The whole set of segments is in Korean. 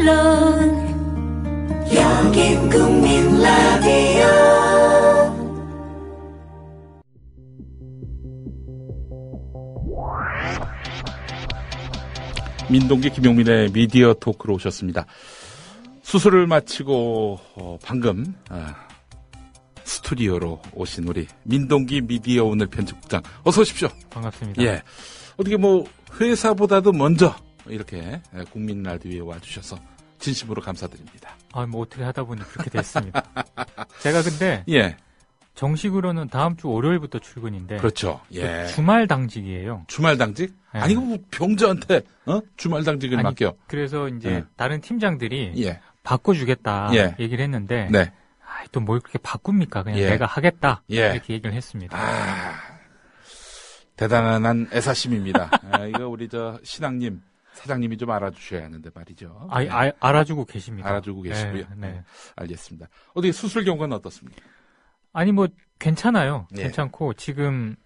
물론 여긴 국민 라디오. 민동기 김용민의 미디어 토크로 오셨습니다. 수술을 마치고 방금 스튜디오로 오신 우리 민동기 미디어 오늘 편집국장 어서 오십시오. 반갑습니다. 예, 어떻게 뭐 회사보다도 먼저 이렇게 국민 라디오에 와주셔서 진심으로 감사드립니다. 뭐 어떻게 하다 보니 그렇게 됐습니다. 제가 근데 예, 정식으로는 다음 주 월요일부터 출근인데 그렇죠. 예, 주말 당직이에요. 주말 당직? 네. 아니 뭐 병자한테 주말 당직을 맡겨. 그래서 이제 다른 팀장들이 예, 바꿔주겠다 예. 얘기를 했는데 네, 또 뭘 그렇게 바꿉니까? 그냥 예. 내가 하겠다 예. 이렇게 얘기를 했습니다. 대단한 애사심입니다. 이거 우리 신앙님 사장님이 좀 알아주셔야 하는데 말이죠. 알아주고 계십니다. 알아주고 계시고요. 네. 알겠습니다. 어떻게 수술 경과는 어떻습니까? 아니 뭐 괜찮아요. 예. 괜찮고 지금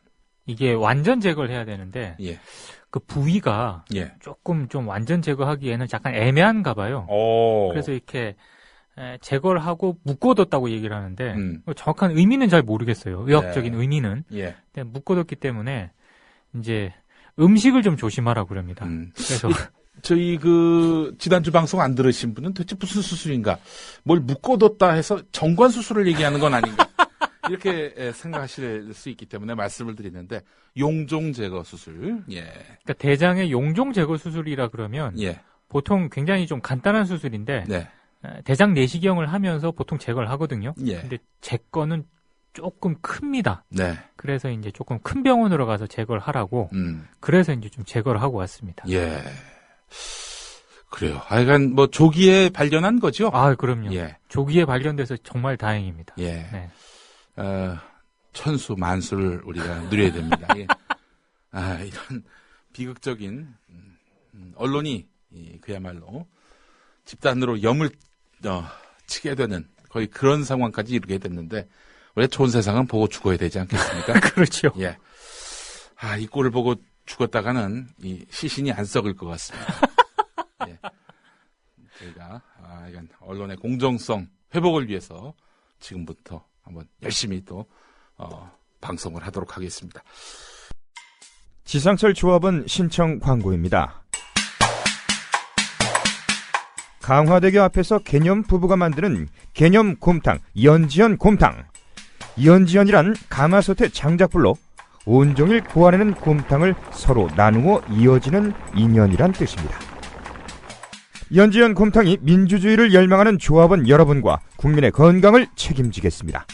이게 완전 제거를 해야 되는데 예, 그 부위가 예. 조금 좀 완전 제거하기에는 약간 애매한가 봐요. 오. 그래서 이렇게 제거를 하고 묶어뒀다고 얘기를 하는데 정확한 의미는 잘 모르겠어요. 의학적인 네. 의미는. 예. 근데 묶어뒀기 때문에 이제 음식을 좀 조심하라고 그럽니다. 그래서 저희 지난주 방송 안 들으신 분은 도대체 무슨 수술인가? 뭘 묶어뒀다 해서 정관 수술을 얘기하는 건 아닌가? 이렇게 생각하실 수 있기 때문에 말씀을 드리는데 용종 제거 수술. 예. 그러니까 대장의 용종 제거 수술이라 그러면 예. 보통 굉장히 좀 간단한 수술인데 네. 대장 내시경을 하면서 보통 제거를 하거든요. 예. 근데 제 거는 조금 큽니다. 네. 그래서 이제 조금 큰 병원으로 가서 제거를 하라고. 그래서 이제 좀 제거를 하고 왔습니다. 예. 그래요. 하여간 뭐 조기에 발견한 거죠? 그럼요. 예. 조기에 발견돼서 정말 다행입니다. 예. 네. 천수 만수를 우리가 누려야 됩니다. 예. 이런 비극적인 언론이 그야말로 집단으로 염을 치게 되는 거의 그런 상황까지 이르게 됐는데 원래 좋은 세상은 보고 죽어야 되지 않겠습니까? 그렇죠. 예. 이 꼴을 보고 죽었다가는 이 시신이 안 썩을 것 같습니다. 예. 저희가 이건 언론의 공정성 회복을 위해서 지금부터 한번 열심히 또 방송을 하도록 하겠습니다. 지상철 조합원 신청 광고입니다. 강화대교 앞에서 개념 부부가 만드는 개념 곰탕 연지연 곰탕. 연지연이란 가마솥의 장작불로 온종일 구워내는 곰탕을 서로 나누어 이어지는 인연이란 뜻입니다. 연지연 곰탕이 민주주의를 열망하는 조합원 여러분과 국민의 건강을 책임지겠습니다.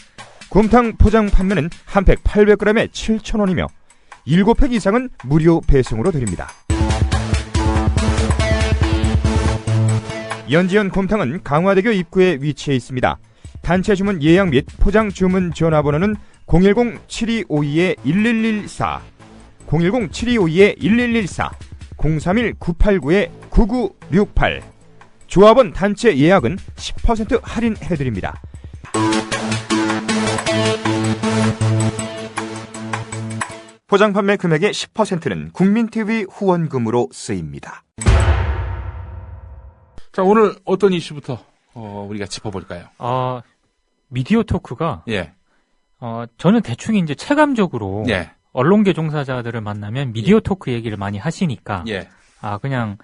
곰탕 포장 판매는 한 팩 800g에 7,000원이며 7팩 이상은 무료 배송으로 드립니다. 연지연 곰탕은 강화대교 입구에 위치해 있습니다. 단체 주문 예약 및 포장 주문 전화번호는 010-7252-1114, 010-7252-1114, 031-989-9968. 조합원 단체 예약은 10% 할인해드립니다. 포장 판매 금액의 10%는 국민TV 후원금으로 쓰입니다. 자, 오늘 어떤 이슈부터 우리가 짚어볼까요? 미디어 토크가 예. 저는 대충 이제 체감적으로 예. 언론계 종사자들을 만나면 미디어 토크 얘기를 많이 하시니까 예. 그냥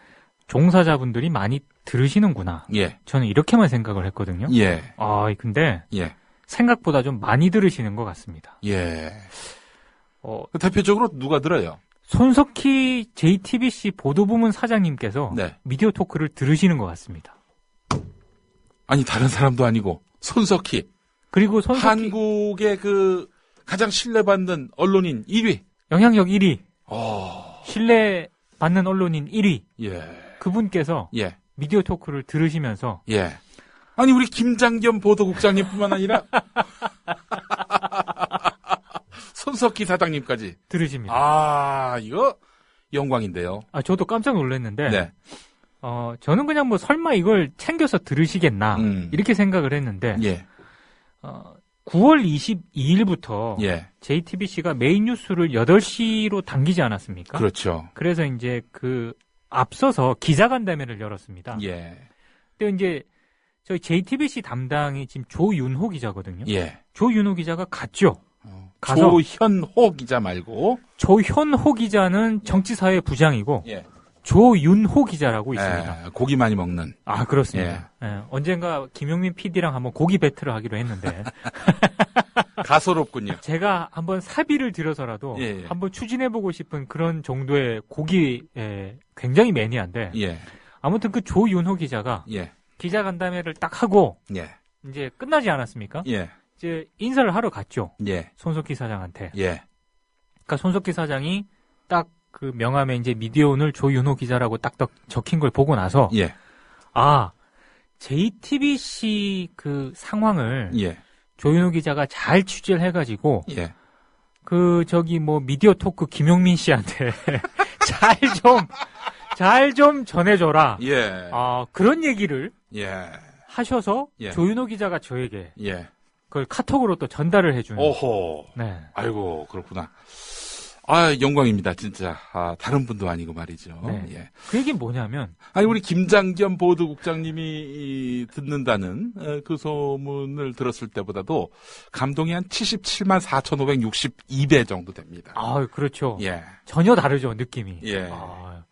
종사자분들이 많이 들으시는구나. 예. 저는 이렇게만 생각을 했거든요. 예. 근데 예. 생각보다 좀 많이 들으시는 것 같습니다. 예. 대표적으로 누가 들어요? 손석희 JTBC 보도부문 사장님께서 네. 미디어 토크를 들으시는 것 같습니다. 아니 다른 사람도 아니고 손석희. 그리고 손석희 한국의 가장 신뢰받는 언론인 1위. 영향력 1위. 신뢰받는 언론인 1위. 예. 그분께서 예. 미디어 토크를 들으시면서 예. 아니 우리 김장겸 보도국장님뿐만 아니라 손석희 사장님까지 들으십니다. 이거 영광인데요. 저도 깜짝 놀랐는데 네. 저는 그냥 뭐 설마 이걸 챙겨서 들으시겠나 이렇게 생각을 했는데 예. 9월 22일부터 예. JTBC가 메인 뉴스를 8시로 당기지 않았습니까? 그렇죠. 그래서 이제 앞서서 기자간담회를 열었습니다. 예. 근데 이제 저희 JTBC 담당이 지금 조윤호 기자거든요. 예. 조윤호 기자가 갔죠. 가서 조현호 기자 말고 조현호 기자는 정치사회 부장이고 예. 조윤호 기자라고 있습니다. 예, 고기 많이 먹는. 아, 그렇습니다. 예, 언젠가 김용민 PD랑 한번 고기 배틀을 하기로 했는데 가소롭군요. 제가 한번 사비를 들여서라도 예. 한번 추진해보고 싶은 그런 정도의 고기에 굉장히 매니아인데 예. 아무튼 그 조윤호 기자가 예. 기자간담회를 딱 하고 예. 이제 끝나지 않았습니까? 예. 이제 인사를 하러 갔죠. 예. 손석희 사장한테. 예. 그러니까 손석희 사장이 딱 그 명함에 이제 미디어오늘 조윤호 기자라고 딱 적힌 걸 보고 나서 예. 아, JTBC 그 상황을 예. 조윤호 기자가 잘 취재를 해가지고 예. 그 저기 뭐 미디어 토크 김용민 씨한테 잘 좀 전해줘라. 예. 아, 그런 얘기를 예. 하셔서 예. 조윤호 기자가 저에게 예. 그걸 카톡으로 또 전달을 해주는. 오호. 네. 아이고, 그렇구나. 아, 영광입니다, 진짜. 아, 다른 분도 아니고 말이죠. 네. 예. 그 얘기는 뭐냐면 아니, 우리 김장겸 보도국장님이 듣는다는 그 소문을 들었을 때보다도 감동이 한 77만 4,562배 정도 됩니다. 아, 그렇죠. 예. 전혀 다르죠, 느낌이. 예. 아,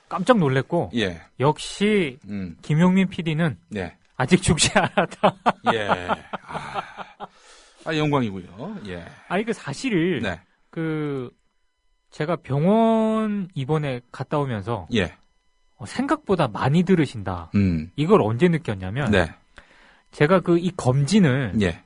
깜짝 놀랐고 예. 역시 김용민 PD는 예. 아직 죽지 않았다. 예. 아, 영광이고요. 예. 아니 그 사실을 네. 그 제가 병원 이번에 갔다 오면서 예. 생각보다 많이 들으신다. 이걸 언제 느꼈냐면 네. 제가 그 이 검진을 예.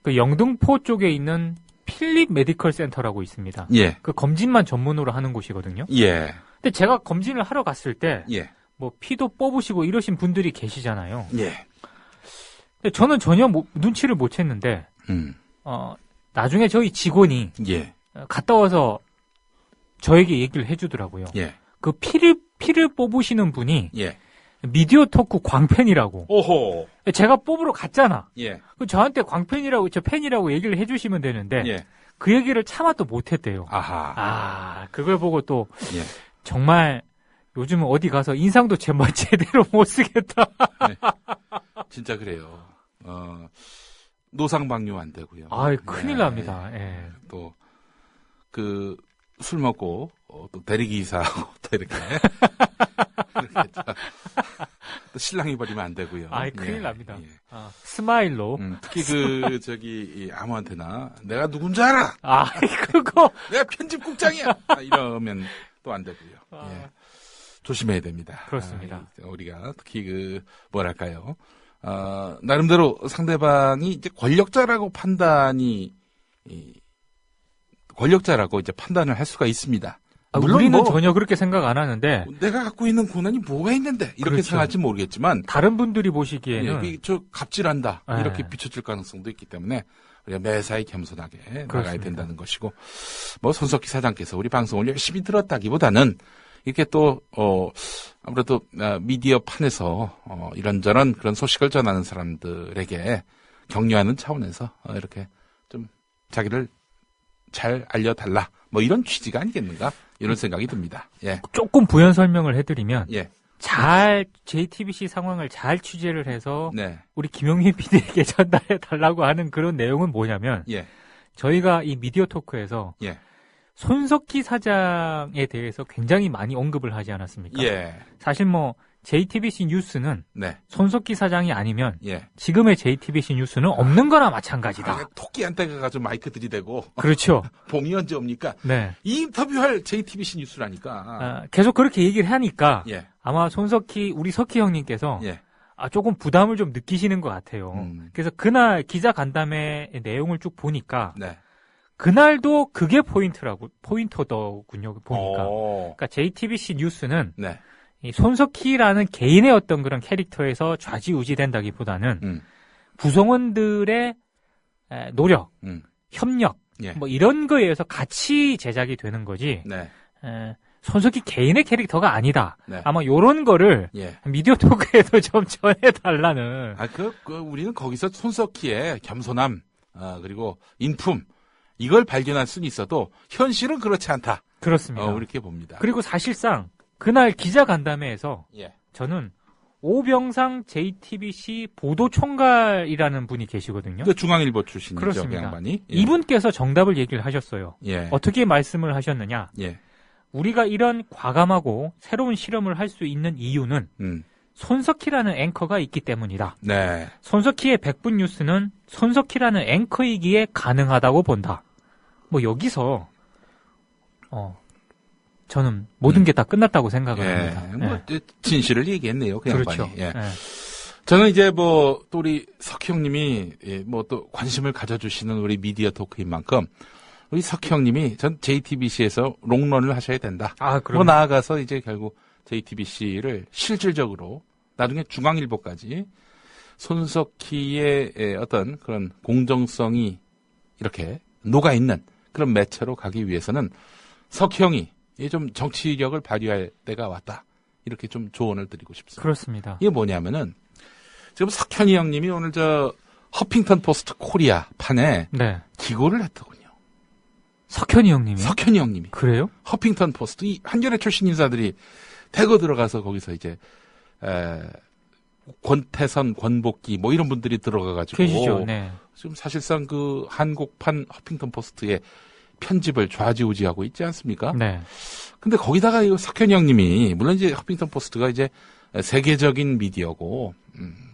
그 영등포 쪽에 있는 필립 메디컬 센터라고 있습니다. 예. 그 검진만 전문으로 하는 곳이거든요. 예. 근데 제가 검진을 하러 갔을 때 예. 뭐 피도 뽑으시고 이러신 분들이 계시잖아요. 예. 근데 저는 전혀 눈치를 못 챘는데 나중에 저희 직원이 예. 갔다 와서 저에게 얘기를 해주더라고요. 예. 그 피를 뽑으시는 분이 예. 미디어 토크 광팬이라고. 오호. 제가 뽑으러 갔잖아. 예. 그 저한테 광팬이라고, 저 팬이라고 얘기를 해주시면 되는데 예. 그 얘기를 차마 또 못했대요. 아하. 아, 그걸 보고 또 예. 정말 요즘은 어디 가서 인상도 제대로 못 쓰겠다. 네. 진짜 그래요. 노상방뇨 안 되고요. 아, 큰일 예. 납니다. 예. 또 그 술 먹고 또 대리기사하고 또 이렇게 또 신랑이 버리면 안 되고요. 아, 큰일 예. 납니다. 예. 아, 스마일로. 특히 그 저기 아무한테나 내가 누군지 알아. 아, 그거. 내가 편집국장이야. 이러면 또 안 되고요. 아. 예. 조심해야 됩니다. 그렇습니다. 우리가 특히 그 뭐랄까요? 나름대로 상대방이 이제 권력자라고 권력자라고 이제 판단을 할 수가 있습니다. 물론 우리는 전혀 그렇게 생각 안 하는데 내가 갖고 있는 권한이 뭐가 있는데 이렇게 그렇죠. 생각할지 모르겠지만 다른 분들이 보시기에는 예, 저 갑질한다 네. 이렇게 비춰질 가능성도 있기 때문에 우리가 매사에 겸손하게 그렇습니다. 나가야 된다는 것이고 뭐 손석희 사장께서 우리 방송을 열심히 들었다기보다는 이렇게 또 아무래도 미디어 판에서 이런저런 그런 소식을 전하는 사람들에게 격려하는 차원에서 이렇게 좀 자기를 잘 알려달라 뭐 이런 취지가 아니겠는가 이런 생각이 듭니다. 예. 조금 부연 설명을 해드리면 예. 잘 JTBC 상황을 잘 취재를 해서 네. 우리 김용민 PD에게 전달해 달라고 하는 그런 내용은 뭐냐면 예. 저희가 이 미디어 토크에서 예. 손석희 사장에 대해서 굉장히 많이 언급을 하지 않았습니까? 예. 사실 뭐 JTBC 뉴스는 네. 손석희 사장이 아니면 예. 지금의 JTBC 뉴스는 없는 거나 마찬가지다. 토끼한테 가가지고 마이크 들이대고 그렇죠. 봄이 언제 옵니까? 네. 이 인터뷰할 JTBC 뉴스라니까. 계속 그렇게 얘기를 하니까 예. 아마 우리 석희 형님께서 예. 조금 부담을 좀 느끼시는 것 같아요. 그래서 그날 기자 간담회 내용을 쭉 보니까 네. 그날도 그게 포인터더군요. 보니까. 그러니까 JTBC 뉴스는 네. 이 손석희라는 개인의 어떤 그런 캐릭터에서 좌지우지된다기보다는 구성원들의 노력, 협력, 예. 뭐 이런 거에 의해서 같이 제작이 되는 거지. 네. 손석희 개인의 캐릭터가 아니다. 네. 아마 요런 거를 예. 미디어 토크에도 좀 전해달라는. 우리는 거기서 손석희의 겸손함, 그리고 인품, 이걸 발견할 수는 있어도 현실은 그렇지 않다. 그렇습니다. 이렇게 봅니다. 그리고 사실상 그날 기자 간담회에서 예. 저는 오병상 JTBC 보도총괄이라는 분이 계시거든요. 그 중앙일보 출신이죠. 그렇습니다. 그 양반이. 예. 이분께서 정답을 얘기를 하셨어요. 예. 어떻게 말씀을 하셨느냐? 예. 우리가 이런 과감하고 새로운 실험을 할 수 있는 이유는 손석희라는 앵커가 있기 때문이다. 네. 손석희의 100분 뉴스는 손석희라는 앵커이기에 가능하다고 본다. 뭐 여기서 저는 모든 게 다 끝났다고 생각을 합니다. 뭐 진실을 얘기했네요. 그 그렇죠. 양반이. 예. 저는 이제 또 우리 석희 형님이 또 관심을 가져주시는 우리 미디어 토크인 만큼 우리 석희 형님이 전 JTBC에서 롱런을 하셔야 된다. 그럼 나아가서 이제 결국 JTBC를 실질적으로 나중에 중앙일보까지 손석희의 어떤 그런 공정성이 이렇게 녹아있는 그런 매체로 가기 위해서는 석희 형이 좀 정치력을 발휘할 때가 왔다. 이렇게 좀 조언을 드리고 싶습니다. 그렇습니다. 이게 뭐냐면은 지금 석현이 형님이 오늘 허핑턴 포스트 코리아 판에 기고를 했더군요. 석현이 형님이? 석현이 형님이. 그래요? 허핑턴 포스트 이 한겨레 출신 인사들이 대거 들어가서 거기서 이제 권태선, 권복기 뭐 이런 분들이 들어가가지고 계시죠. 네. 지금 사실상 그 한국판 허핑턴 포스트의 편집을 좌지우지하고 있지 않습니까? 네. 근데 거기다가 이 석현이 형님이 물론 이제 허핑턴 포스트가 이제 세계적인 미디어고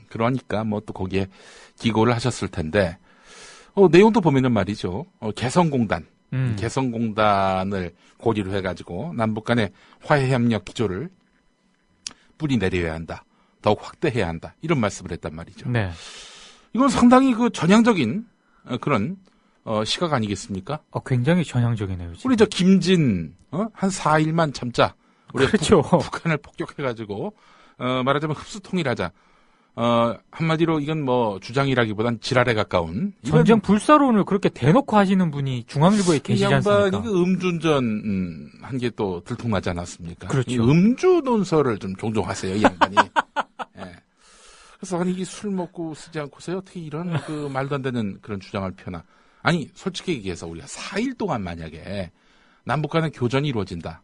그러니까 또 거기에 기고를 하셨을 텐데 내용도 보면은 말이죠. 개성공단을 고리로 해가지고 남북 간의 화해협력 기조를 뿌리 내려야 한다. 더욱 확대해야 한다. 이런 말씀을 했단 말이죠. 네. 이건 상당히 전향적인 그런 시각 아니겠습니까? 굉장히 전향적이네요. 지금. 우리 김진 한 4일만 참자. 우리 그렇죠. 북한을 폭격해가지고 말하자면 흡수통일하자. 한마디로 이건 주장이라기보단 지랄에 가까운 전쟁 불사론을 그렇게 대놓고 하시는 분이 중앙일보에 계시지 않습니까? 이 양반이 음주운전 한 게 또 들통나지 않았습니까? 그렇죠. 이 음주 논설을 좀 종종 하세요, 이 양반이. 예. 그래서 이게 술 먹고 쓰지 않고서요 어떻게 이런 말도 안 되는 그런 주장을 펴나? 아니 솔직히 얘기해서 우리가 4일 동안 만약에 남북 간의 교전이 이루어진다.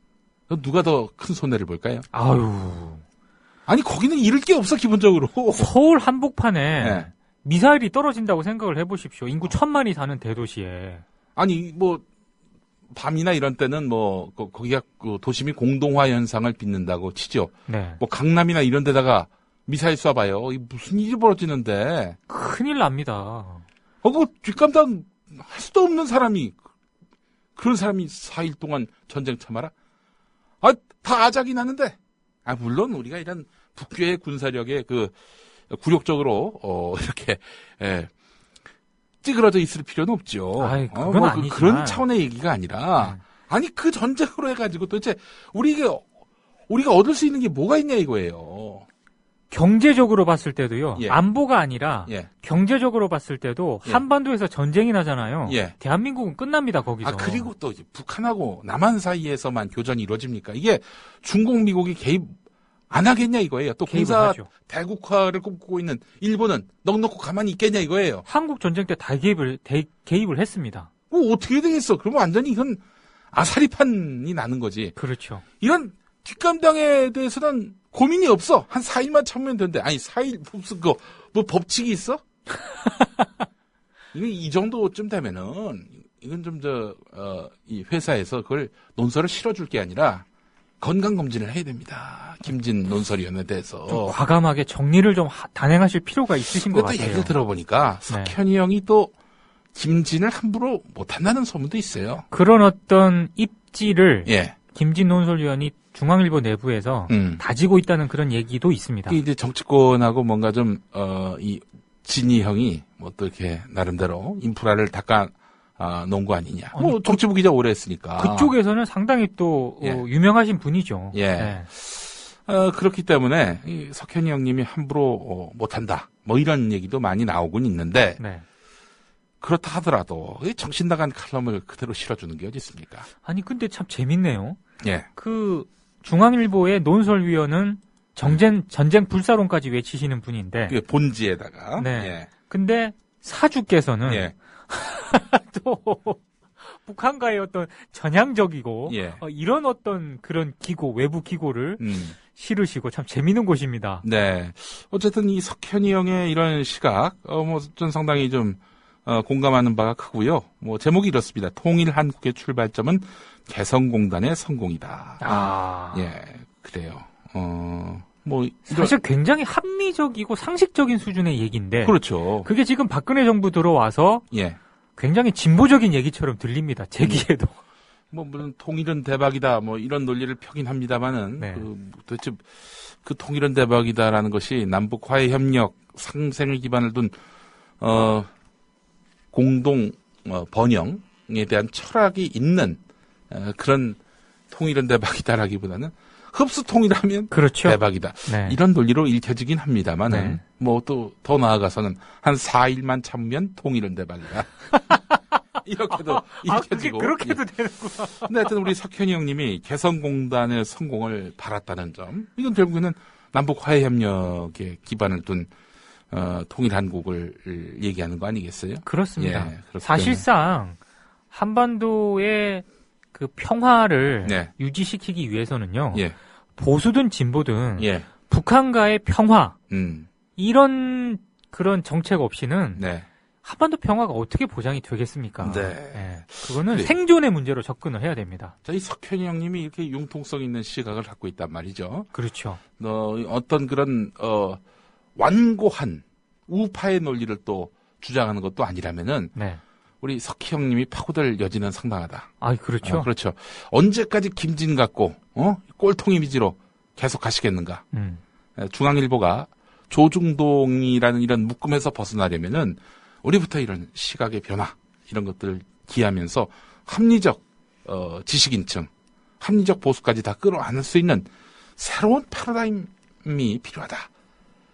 누가 더 큰 손해를 볼까요? 아니 거기는 잃을 게 없어 기본적으로. 서울 한복판에 미사일이 떨어진다고 생각을 해보십시오. 인구 1000만이 사는 대도시에. 아니 밤이나 이런 때는 거기가 도심이 공동화 현상을 빚는다고 치죠. 네. 강남이나 이런 데다가 미사일 쏴봐요. 무슨 일이 벌어지는데. 큰일 납니다. 뒷감당 할 수도 없는 사람이 그런 사람이 4일 동안 전쟁 참아라? 다 아작이 나는데. 물론 우리가 이런 북괴의 군사력에 굴욕적으로 이렇게 찌그러져 있을 필요는 없죠. 그건 아니지만. 그런 차원의 얘기가 아니라 아니 그 전쟁으로 해가지고 도대체 우리가 얻을 수 있는 게 뭐가 있냐 이거예요. 경제적으로 봤을 때도요. 예. 안보가 아니라 경제적으로 봤을 때도 한반도에서 전쟁이 나잖아요. 대한민국은 끝납니다. 거기서. 그리고 또 북한하고 남한 사이에서만 교전이 이루어집니까? 이게 중국, 미국이 개입 안 하겠냐 이거예요. 또 군사 대국화를 꿈꾸고 있는 일본은 넉넉히 가만히 있겠냐 이거예요. 한국 전쟁 때 다 개입을 했습니다. 어떻게 되겠어? 그러면 완전히 이건 아사리판이 나는 거지. 그렇죠. 이런 뒷감당에 대해서는 고민이 없어. 한 4일만 참으면 된대. 아니 4일 무슨 법칙이 있어? 이 정도쯤 되면은 이건 좀 이 회사에서 그걸 논설을 실어줄 게 아니라 건강검진을 해야 됩니다. 김진 논설위원회에 대해서. 좀 과감하게 정리를 좀 단행하실 필요가 있으신 것 같아요. 또 얘기를 들어보니까 석현이 형이 또 김진을 함부로 못한다는 소문도 있어요. 그런 어떤 입지를 김진 논설위원이 중앙일보 내부에서 다지고 있다는 그런 얘기도 있습니다. 이제 정치권하고 뭔가 좀 이 진이 형이 또 이렇게 나름대로 인프라를 닦아 놓은 거 아니냐. 정치부 기자 오래 했으니까. 그쪽에서는 상당히 또 유명하신 분이죠. 그렇기 때문에 이 석현이 형님이 함부로 못한다. 이런 얘기도 많이 나오곤 있는데 그렇다 하더라도 정신 나간 칼럼을 그대로 실어주는 게 어디 있습니까? 아니 근데 참 재밌네요. 그 중앙일보의 논설위원은 전쟁 불사론까지 외치시는 분인데. 그 본지에다가. 근데 사주께서는 또 북한과의 어떤 전향적이고 이런 어떤 그런 기고, 외부 기고를 실으시고 참 재미있는 곳입니다. 네. 어쨌든 이 석현이 형의 이런 시각, 좀 상당히 좀, 공감하는 바가 크고요. 제목이 이렇습니다. 통일 한국의 출발점은 개성공단의 성공이다. 예, 그래요. 사실 굉장히 합리적이고 상식적인 수준의 얘기인데. 그렇죠. 그게 지금 박근혜 정부 들어와서. 예. 굉장히 진보적인 얘기처럼 들립니다. 제 귀에도. 물론 통일은 대박이다. 이런 논리를 펴긴 합니다만은. 네. 도대체 그 통일은 대박이다라는 것이 남북 화해 협력 상생을 기반을 둔, 공동, 번영에 대한 철학이 있는, 그런 통일은 대박이다라기보다는 흡수 통일하면 그렇죠. 대박이다. 네. 이런 논리로 읽혀지긴 합니다만은 네. 또 더 나아가서는 한 4일만 참으면 통일은 대박이다. 이렇게도 읽혀지고. 그렇게도 되는구나. 근데 하여튼 우리 석현이 형님이 개성공단의 성공을 바랐다는 점. 이건 결국에는 남북 화해 협력에 기반을 둔 통일 한국을 얘기하는 거 아니겠어요? 그렇습니다. 예, 사실상 한반도의 그 평화를 네. 유지시키기 위해서는요. 예. 보수든 진보든 예. 북한과의 평화 이런 그런 정책 없이는 네. 한반도 평화가 어떻게 보장이 되겠습니까? 네. 네. 그거는 생존의 문제로 접근을 해야 됩니다. 자, 이 석현이 형님이 이렇게 융통성 있는 시각을 갖고 있단 말이죠. 그렇죠. 어떤 그런 완고한 우파의 논리를 또 주장하는 것도 아니라면은 네. 우리 석희 형님이 파고들 여지는 상당하다. 그렇죠. 그렇죠. 언제까지 김진 갖고 꼴통 이미지로 계속 가시겠는가? 중앙일보가 조중동이라는 이런 묶음에서 벗어나려면은 우리부터 이런 시각의 변화 이런 것들을 기하면서 합리적 지식인층, 합리적 보수까지 다 끌어안을 수 있는 새로운 패러다임이 필요하다.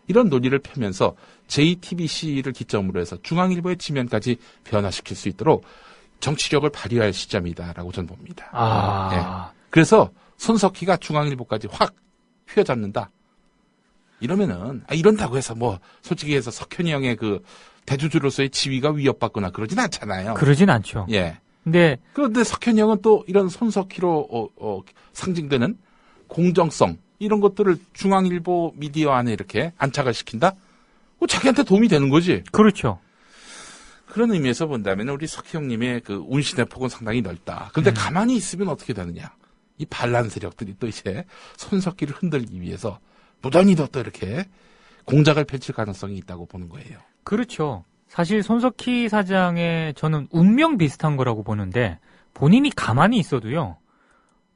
이런 논의를 펴면서 JTBC를 기점으로 해서 중앙일보의 지면까지 변화시킬 수 있도록 정치력을 발휘할 시점이다라고 저는 봅니다. 네. 그래서 손석희가 중앙일보까지 확 휘어잡는다. 이러면은 이런다고 해서 솔직히 해서 석현이 형의 그 대주주로서의 지위가 위협받거나 그러진 않잖아요. 그러진 않죠. 예. 그런데 석현이 형은 또 이런 손석희로 상징되는 공정성 이런 것들을 중앙일보 미디어 안에 이렇게 안착을 시킨다? 자기한테 도움이 되는 거지. 그렇죠. 그런 의미에서 본다면 우리 석희 형님의 그 운신의 폭은 상당히 넓다. 그런데 가만히 있으면 어떻게 되느냐? 이 반란 세력들이 또 이제 손석희를 흔들기 위해서 무던히도 또 이렇게 공작을 펼칠 가능성이 있다고 보는 거예요. 그렇죠. 사실 손석희 사장의 저는 운명 비슷한 거라고 보는데 본인이 가만히 있어도요.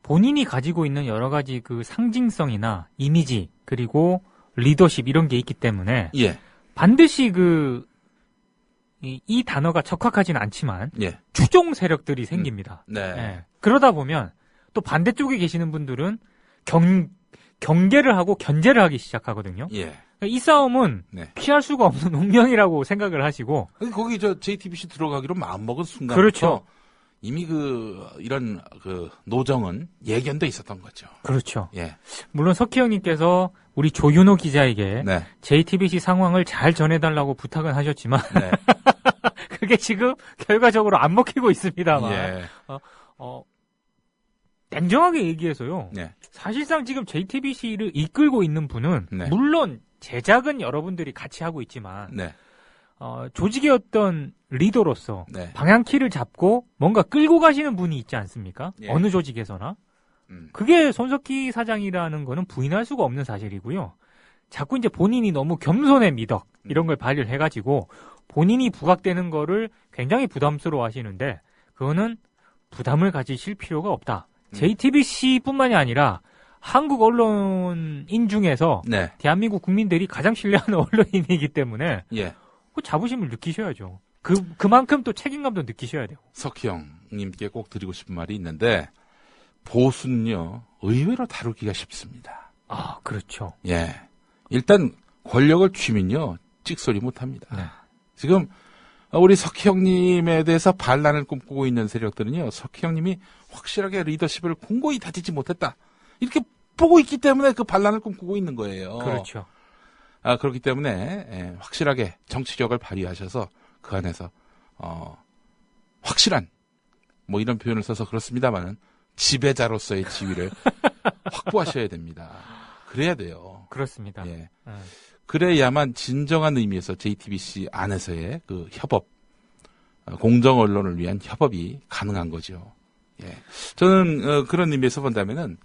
본인이 가지고 있는 여러 가지 그 상징성이나 이미지 그리고 리더십 이런 게 있기 때문에 예. 반드시 이 단어가 적합하지는 않지만 예. 추종 세력들이 생깁니다. 네. 예. 그러다 보면 또 반대쪽에 계시는 분들은 경계를 하고 견제를 하기 시작하거든요. 예. 이 싸움은 네. 피할 수가 없는 운명이라고 생각을 하시고 거기 JTBC 들어가기로 마음먹은 순간부터 그렇죠. 이미 이런 노정은 예견돼 있었던 거죠. 그렇죠. 예. 물론 석희 형님께서 우리 조윤호 기자에게 네. JTBC 상황을 잘 전해달라고 부탁은 하셨지만 네. 그게 지금 결과적으로 안 먹히고 있습니다만 예. 냉정하게 얘기해서요. 네. 사실상 지금 JTBC를 이끌고 있는 분은 네. 물론 제작은 여러분들이 같이 하고 있지만 네. 조직의 어떤 리더로서 네. 방향키를 잡고 뭔가 끌고 가시는 분이 있지 않습니까? 예. 어느 조직에서나. 그게 손석희 사장이라는 거는 부인할 수가 없는 사실이고요. 자꾸 이제 본인이 너무 겸손의 미덕 이런 걸 발휘를 해가지고 본인이 부각되는 거를 굉장히 부담스러워 하시는데 그거는 부담을 가지실 필요가 없다. JTBC뿐만이 아니라 한국 언론인 중에서 네. 대한민국 국민들이 가장 신뢰하는 언론인이기 때문에 예. 그 자부심을 느끼셔야죠. 그만큼 또 책임감도 느끼셔야 돼요. 석희 형님께 꼭 드리고 싶은 말이 있는데 보수는요 의외로 다루기가 쉽습니다. 그렇죠. 예. 일단 권력을 쥐면요 찍소리 못합니다. 네. 지금 우리 석희 형님에 대해서 반란을 꿈꾸고 있는 세력들은요 석희 형님이 확실하게 리더십을 공고히 다지지 못했다. 이렇게 보고 있기 때문에 그 반란을 꿈꾸고 있는 거예요. 그렇죠. 그렇기 때문에 확실하게 정치력을 발휘하셔서 그 안에서 확실한 이런 표현을 써서 그렇습니다만은 지배자로서의 지위를 확보하셔야 됩니다. 그래야 돼요. 그렇습니다. 예. 예. 그래야만 진정한 의미에서 JTBC 안에서의 그 협업, 공정 언론을 위한 협업이 가능한 거죠. 예. 저는 그런 의미에서 본다면은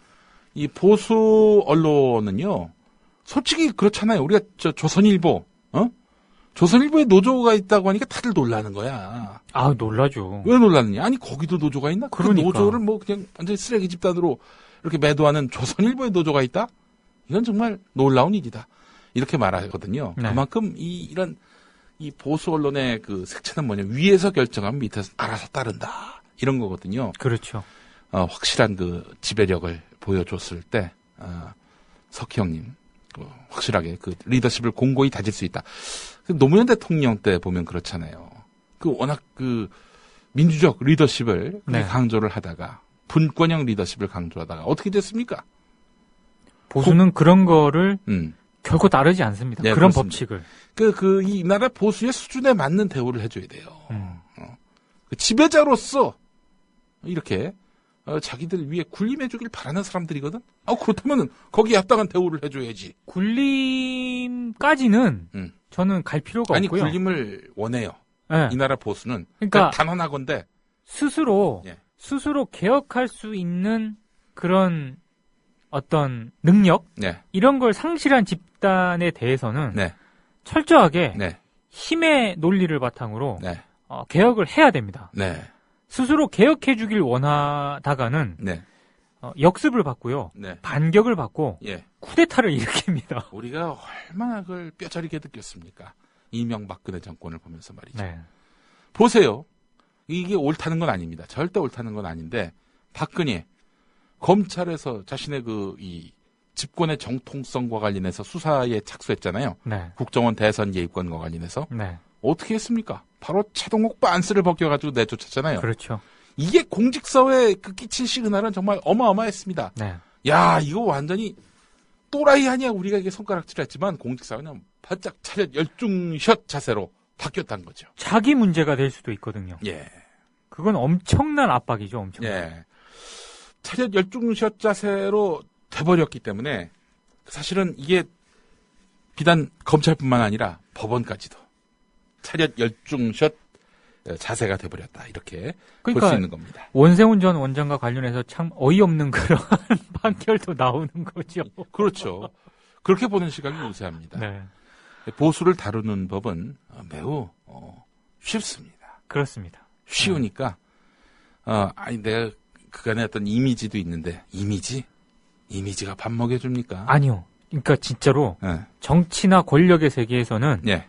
이 보수 언론은요, 솔직히 그렇잖아요. 우리가 조선일보, 조선일보에 노조가 있다고 하니까 다들 놀라는 거야. 아, 놀라죠. 왜 놀라느냐? 아니 거기도 노조가 있나? 그 그러니까. 노조를 뭐 그냥 완전히 쓰레기 집단으로 이렇게 매도하는 조선일보에 노조가 있다? 이건 정말 놀라운 일이다. 이렇게 말하거든요. 네. 그만큼 이런 보수 언론의 그 색채는 뭐냐? 위에서 결정하면 밑에서 알아서 따른다. 이런 거거든요. 그렇죠. 확실한 그 지배력을 보여줬을 때 석희 형님 확실하게 그 리더십을 공고히 다질 수 있다. 그 노무현 대통령 때 보면 그렇잖아요. 그 워낙 그 민주적 리더십을 네. 강조를 하다가 분권형 리더십을 강조하다가 어떻게 됐습니까? 보수는 그런 거를 음. 결코 따르지 않습니다. 네, 그런 그렇습니다. 법칙을. 이 나라 보수의 수준에 맞는 대우를 해줘야 돼요. 음. 그 지배자로서 이렇게 자기들 위에 군림해주길 바라는 사람들이거든. 그렇다면은 거기에 합당한 대우를 해줘야지. 군림까지는 저는 갈 필요가 아니 없고요. 군림을 원해요. 네. 이 나라 보수는 그러니까 단언하건대 스스로 예. 개혁할 수 있는 그런 어떤 능력 네, 이런 걸 상실한 집단에 대해서는 네, 철저하게 네, 힘의 논리를 바탕으로 네, 개혁을 해야 됩니다. 네, 스스로 개혁해주길 원하다가는 네, 역습을 받고요, 네. 반격을 받고 예. 쿠데타를 일으킵니다. 우리가 얼마나 그걸 뼈저리게 느꼈습니까? 이명박근혜 정권을 보면서 말이죠. 네. 보세요. 이게 옳다는 건 아닙니다. 절대 옳다는 건 아닌데 박근혜 검찰에서 자신의 이 집권의 정통성과 관련해서 수사에 착수했잖아요. 네. 국정원 대선 예입권과 관련해서 네. 어떻게 했습니까? 바로 최동욱 빤스를 벗겨가지고 내쫓았잖아요. 그렇죠. 이게 공직사회에 끼친 시그널은 정말 어마어마했습니다. 네. 야, 이거 완전히 또라이 아니야. 우리가 이게 손가락질했지만 공직사회는 바짝 차렷 열중샷 자세로 바뀌었다는 거죠. 자기 문제가 될 수도 있거든요. 예. 그건 엄청난 압박이죠, 엄청난. 예. 차렷 열중샷 자세로 돼버렸기 때문에 사실은 이게 비단 검찰뿐만 아니라 법원까지도 차렷 열중샷 자세가 돼버렸다. 이렇게 볼 수 그러니까 있는 겁니다. 원세훈 전 원장과 관련해서 참 어이없는 그런 판결도 나오는 거죠. 그렇죠. 그렇게 보는 시각이 우세합니다. 네. 보수를 다루는 법은 매우 쉽습니다. 그렇습니다. 쉬우니까 내가 그간의 어떤 이미지도 있는데 이미지가 밥 먹여줍니까? 아니요. 그러니까 진짜로 예. 정치나 권력의 세계에서는 예.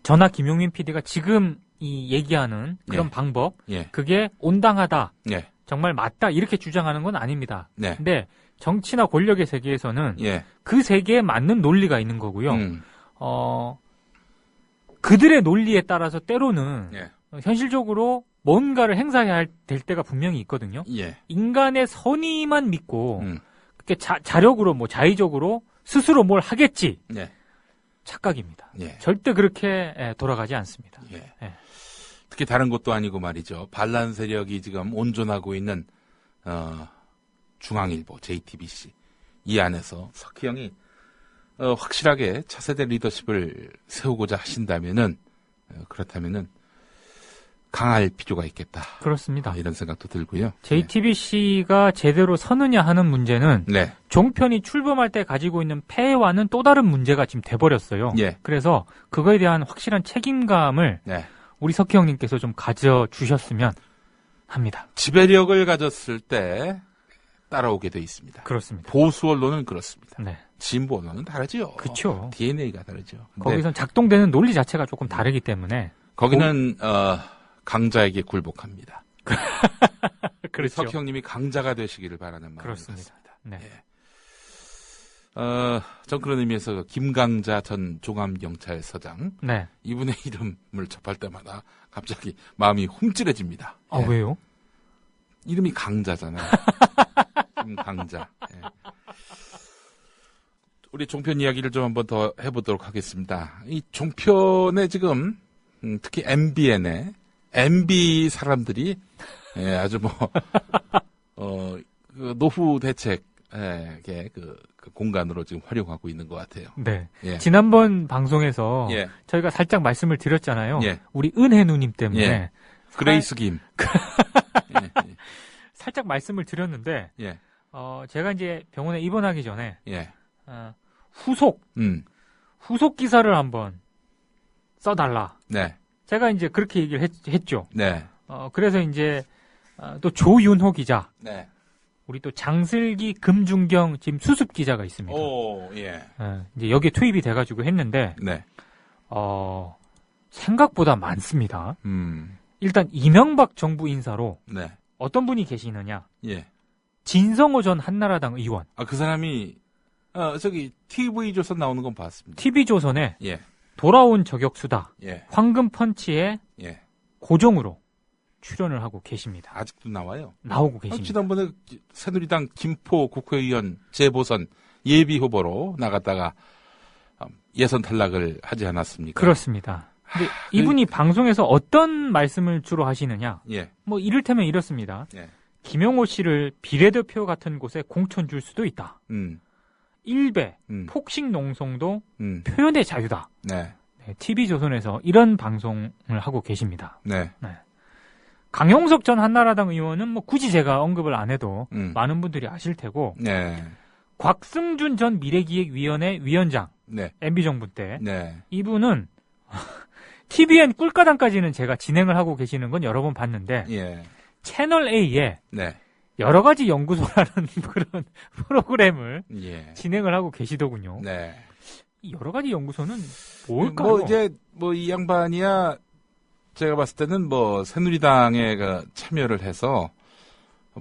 저나 김용민 PD가 지금 이 얘기하는 그런 예. 방법, 예. 그게 온당하다, 예. 정말 맞다 이렇게 주장하는 건 아닙니다. 네. 근데 정치나 권력의 세계에서는 예. 그 세계에 맞는 논리가 있는 거고요. 음. 그들의 논리에 따라서 때로는 예. 현실적으로 뭔가를 행사해야 될 때가 분명히 있거든요. 예. 인간의 선의만 믿고 음. 그렇게 자력으로 자의적으로 스스로 뭘 하겠지 예. 착각입니다. 예. 절대 그렇게 돌아가지 않습니다. 예. 예. 특히 다른 것도 아니고 말이죠. 반란 세력이 지금 온전하고 있는 중앙일보, JTBC 이 안에서 석희 형이 확실하게 차세대 리더십을 세우고자 하신다면은 그렇다면은 강할 필요가 있겠다. 그렇습니다. 이런 생각도 들고요. JTBC가 제대로 서느냐 하는 문제는 네. 종편이 출범할 때 가지고 있는 폐해와는 또 다른 문제가 지금 돼버렸어요. 예. 그래서 그거에 대한 확실한 책임감을 네. 우리 석희 형님께서 좀 가져주셨으면 합니다. 지배력을 가졌을 때 따라오게 돼 있습니다. 그렇습니다. 보수 언론은 그렇습니다. 네. 진보 언론은 다르죠. 그쵸. DNA가 다르죠. 근데 거기선 작동되는 논리 자체가 조금 다르기 때문에. 거기는 강자에게 굴복합니다. 우리 그렇죠. 석희 형님이 강자가 되시기를 바라는 마음이 그렇습니다. 같습니다. 네. 예. 전 그런 의미에서 김강자 전 종암경찰서장 네. 이분의 이름을 접할 때마다 갑자기 마음이 훔찔해집니다. 아, 예. 왜요? 이름이 강자잖아요. 김강자. 예. 우리 종편 이야기를 좀 한번 더 해보도록 하겠습니다. 이 종편에 지금 특히 MBN에 MB 사람들이 아주 그 노후 대책 이게 그 공간으로 지금 활용하고 있는 것 같아요. 네. 예. 지난번 방송에서 예. 저희가 살짝 말씀을 드렸잖아요. 예. 우리 은혜 누님 때문에. 예. 그레이스 김. 예. 살짝 말씀을 드렸는데, 예. 제가 이제 병원에 입원하기 전에, 예. 후속 기사를 한번 써달라. 네. 제가 이제 그렇게 얘기를 했죠. 네. 그래서 이제, 또 조윤호 기자, 네. 우리 또 장슬기 금중경 지금 수습 기자가 있습니다. 오, 예. 이제 여기에 투입이 돼가지고 했는데, 네. 생각보다 많습니다. 음. 일단 이명박 정부 인사로 네. 어떤 분이 계시느냐? 예. 진성호 전 한나라당 의원. 그 사람이, 저기, TV조선 나오는 건 봤습니다. TV조선에 예. 돌아온 저격수다. 예. 황금 펀치에 예. 고정으로 출연을 하고 계십니다. 아직도 나와요. 나오고 계십니다. 지난번에 새누리당 김포 국회의원 재보선 예비 후보로 나갔다가 예선 탈락을 하지 않았습니까? 그렇습니다. 근데 이분이 방송에서 어떤 말씀을 주로 하시느냐? 예. 뭐 이를테면 이렇습니다. 예. 김용호 씨를 비례대표 같은 곳에 공천 줄 수도 있다. 일배, 폭식 농성도 표현의 자유다. 네. 네, TV조선에서 이런 방송을 하고 계십니다. 네. 네. 강용석 전 한나라당 의원은 뭐 굳이 제가 언급을 안 해도 많은 분들이 아실 테고, 네. 곽승준 전 미래기획위원회 위원장, 네. MB정부 때, 네. 이분은 TVN 꿀가당까지는 제가 진행을 하고 계시는 건 여러 번 봤는데, 예. 채널 A에 네. 여러 가지 연구소라는 그런 프로그램을 예. 진행을 하고 계시더군요. 네. 이 여러 가지 연구소는 뭘까요? 뭐 이제 뭐 이 양반이야 제가 봤을 때는 뭐 새누리당에 참여를 해서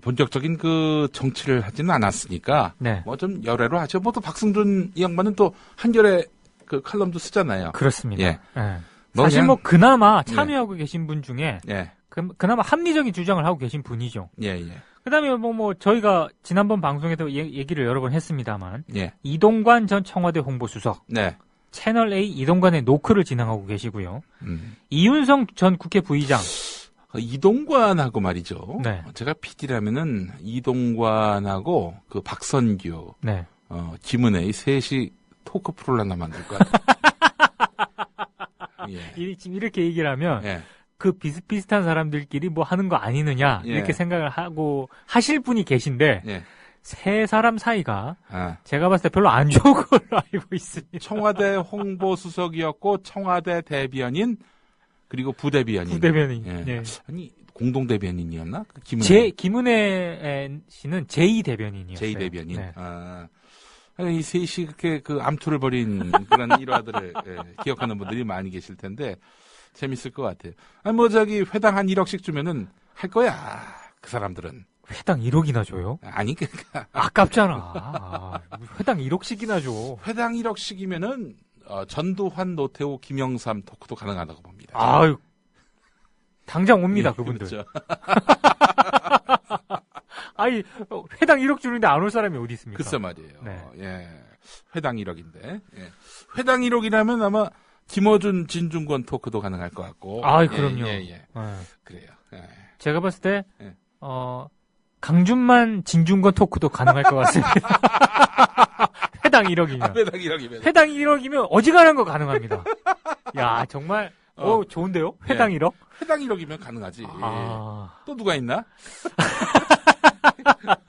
본격적인 그 정치를 하지는 않았으니까 네. 뭐 좀 열애로 하죠. 뭐 또 박승준 이 양반은 또 한겨레 그 칼럼도 쓰잖아요. 그렇습니다. 예. 예. 뭐 사실 그냥- 뭐 그나마 참여하고 계신 분 중에 예. 그나마 합리적인 주장을 하고 계신 분이죠. 예, 예. 그다음에 뭐 저희가 지난번 방송에도 얘기를 여러 번 했습니다만 예. 이동관 전 청와대 홍보수석, 네. 채널 A 이동관의 노크를 진행하고 계시고요. 이윤성 전 국회 부의장, 이동관하고 말이죠. 네. 제가 PD라면은 이동관하고 그 박선규, 네, 김은혜 이 셋이 토크 프로를 하나 만들 거야. 예. 지금 이렇게 얘기를 하면 예. 그 비슷비슷한 사람들끼리 뭐 하는 거 아니느냐 예. 이렇게 생각을 하고 하실 분이 계신데 예. 세 사람 사이가 아. 제가 봤을 때 별로 안 좋은 걸로 알고 있습니다. 청와대 홍보수석이었고 청와대 대변인 그리고 부대변인. 부대변인. 예. 예. 아니 공동대변인이었나? 그 김은혜. 김은혜 씨는 제2대변인이었어요. 제2대변인. 네. 아니, 이 셋이 그렇게 그 암투를 벌인 그런 일화들을 기억하는 분들이 많이 계실 텐데 재밌을 것 같아요. 아니 뭐 저기 회당 한 1억씩 주면은 할 거야. 그 사람들은. 회당 1억이나 줘요? 아니 그러니까 아깝잖아. 회당 1억씩이나 줘. 회당 1억씩이면은 전두환, 노태우, 김영삼 토크도 가능하다고 봅니다. 아유, 당장 옵니다, 예, 그분들. 그렇죠. 아니, 회당 1억 주는데 안 올 사람이 어디 있습니까? 글쎄 말이에요. 네. 예. 회당 1억인데. 예. 회당 1억이라면 아마 김어준, 진중권 토크도 가능할 것 같고. 아이, 그럼요. 예. 네. 그래요. 예. 제가 봤을 때, 예. 강준만, 진중권 토크도 가능할 것 같습니다. 회당 1억이면. 회당 1억이면. 회당 1억이면 어지간한 거 가능합니다. 야, 정말, 좋은데요? 회당 1억? 회당 1억이면 가능하지. 아. 또 누가 있나?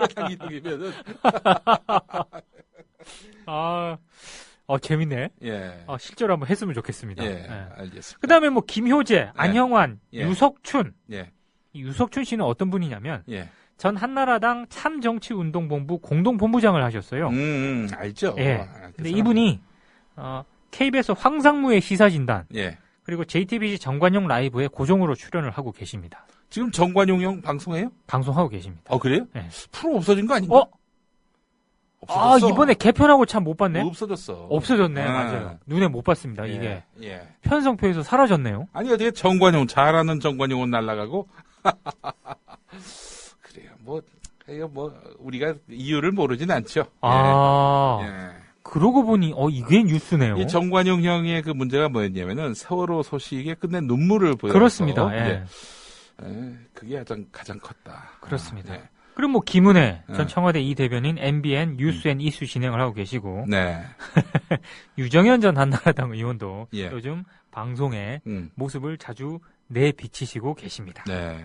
회당 1억이면은. 재밌네. 예. 실제로 한번 했으면 좋겠습니다. 예. 알겠습니다. 그 다음에 뭐, 김효재, 안형환, 예. 유석춘. 예. 이 유석춘 씨는 어떤 분이냐면, 예. 전 한나라당 참정치운동본부 공동본부장을 하셨어요. 알죠. 예. 그 근데 사람. 이분이, KBS 황상무의 시사진단, 예. 그리고 JTBC 정관용 라이브에 고정으로 출연을 하고 계십니다. 지금 정관용 형 방송해요? 방송하고 계십니다. 그래요? 예. 프로 없어진 거 아닌가? 없어졌어. 이번에 개편하고 참 못 봤네? 없어졌어. 없어졌네, 맞아요. 눈에 못 봤습니다, 예. 이게. 예. 편성표에서 사라졌네요. 아니, 어떻게 정관용, 잘하는 정관용은 날아가고. 그래요. 우리가 이유를 모르진 않죠. 예. 그러고 보니, 이게 뉴스네요. 이 정관용 형의 그 문제가 뭐였냐면은 세월호 소식에 끝내 눈물을 보여서. 그렇습니다, 예. 그게 가장 컸다. 그렇습니다. 예. 그럼 뭐 김은혜 전 네. 청와대 이 대변인 MBN 뉴스 앤 이슈 진행을 하고 계시고 네. 유정현 전 한나라당 의원도 예. 요즘 방송에 음. 모습을 자주 내비치시고 계십니다. 네.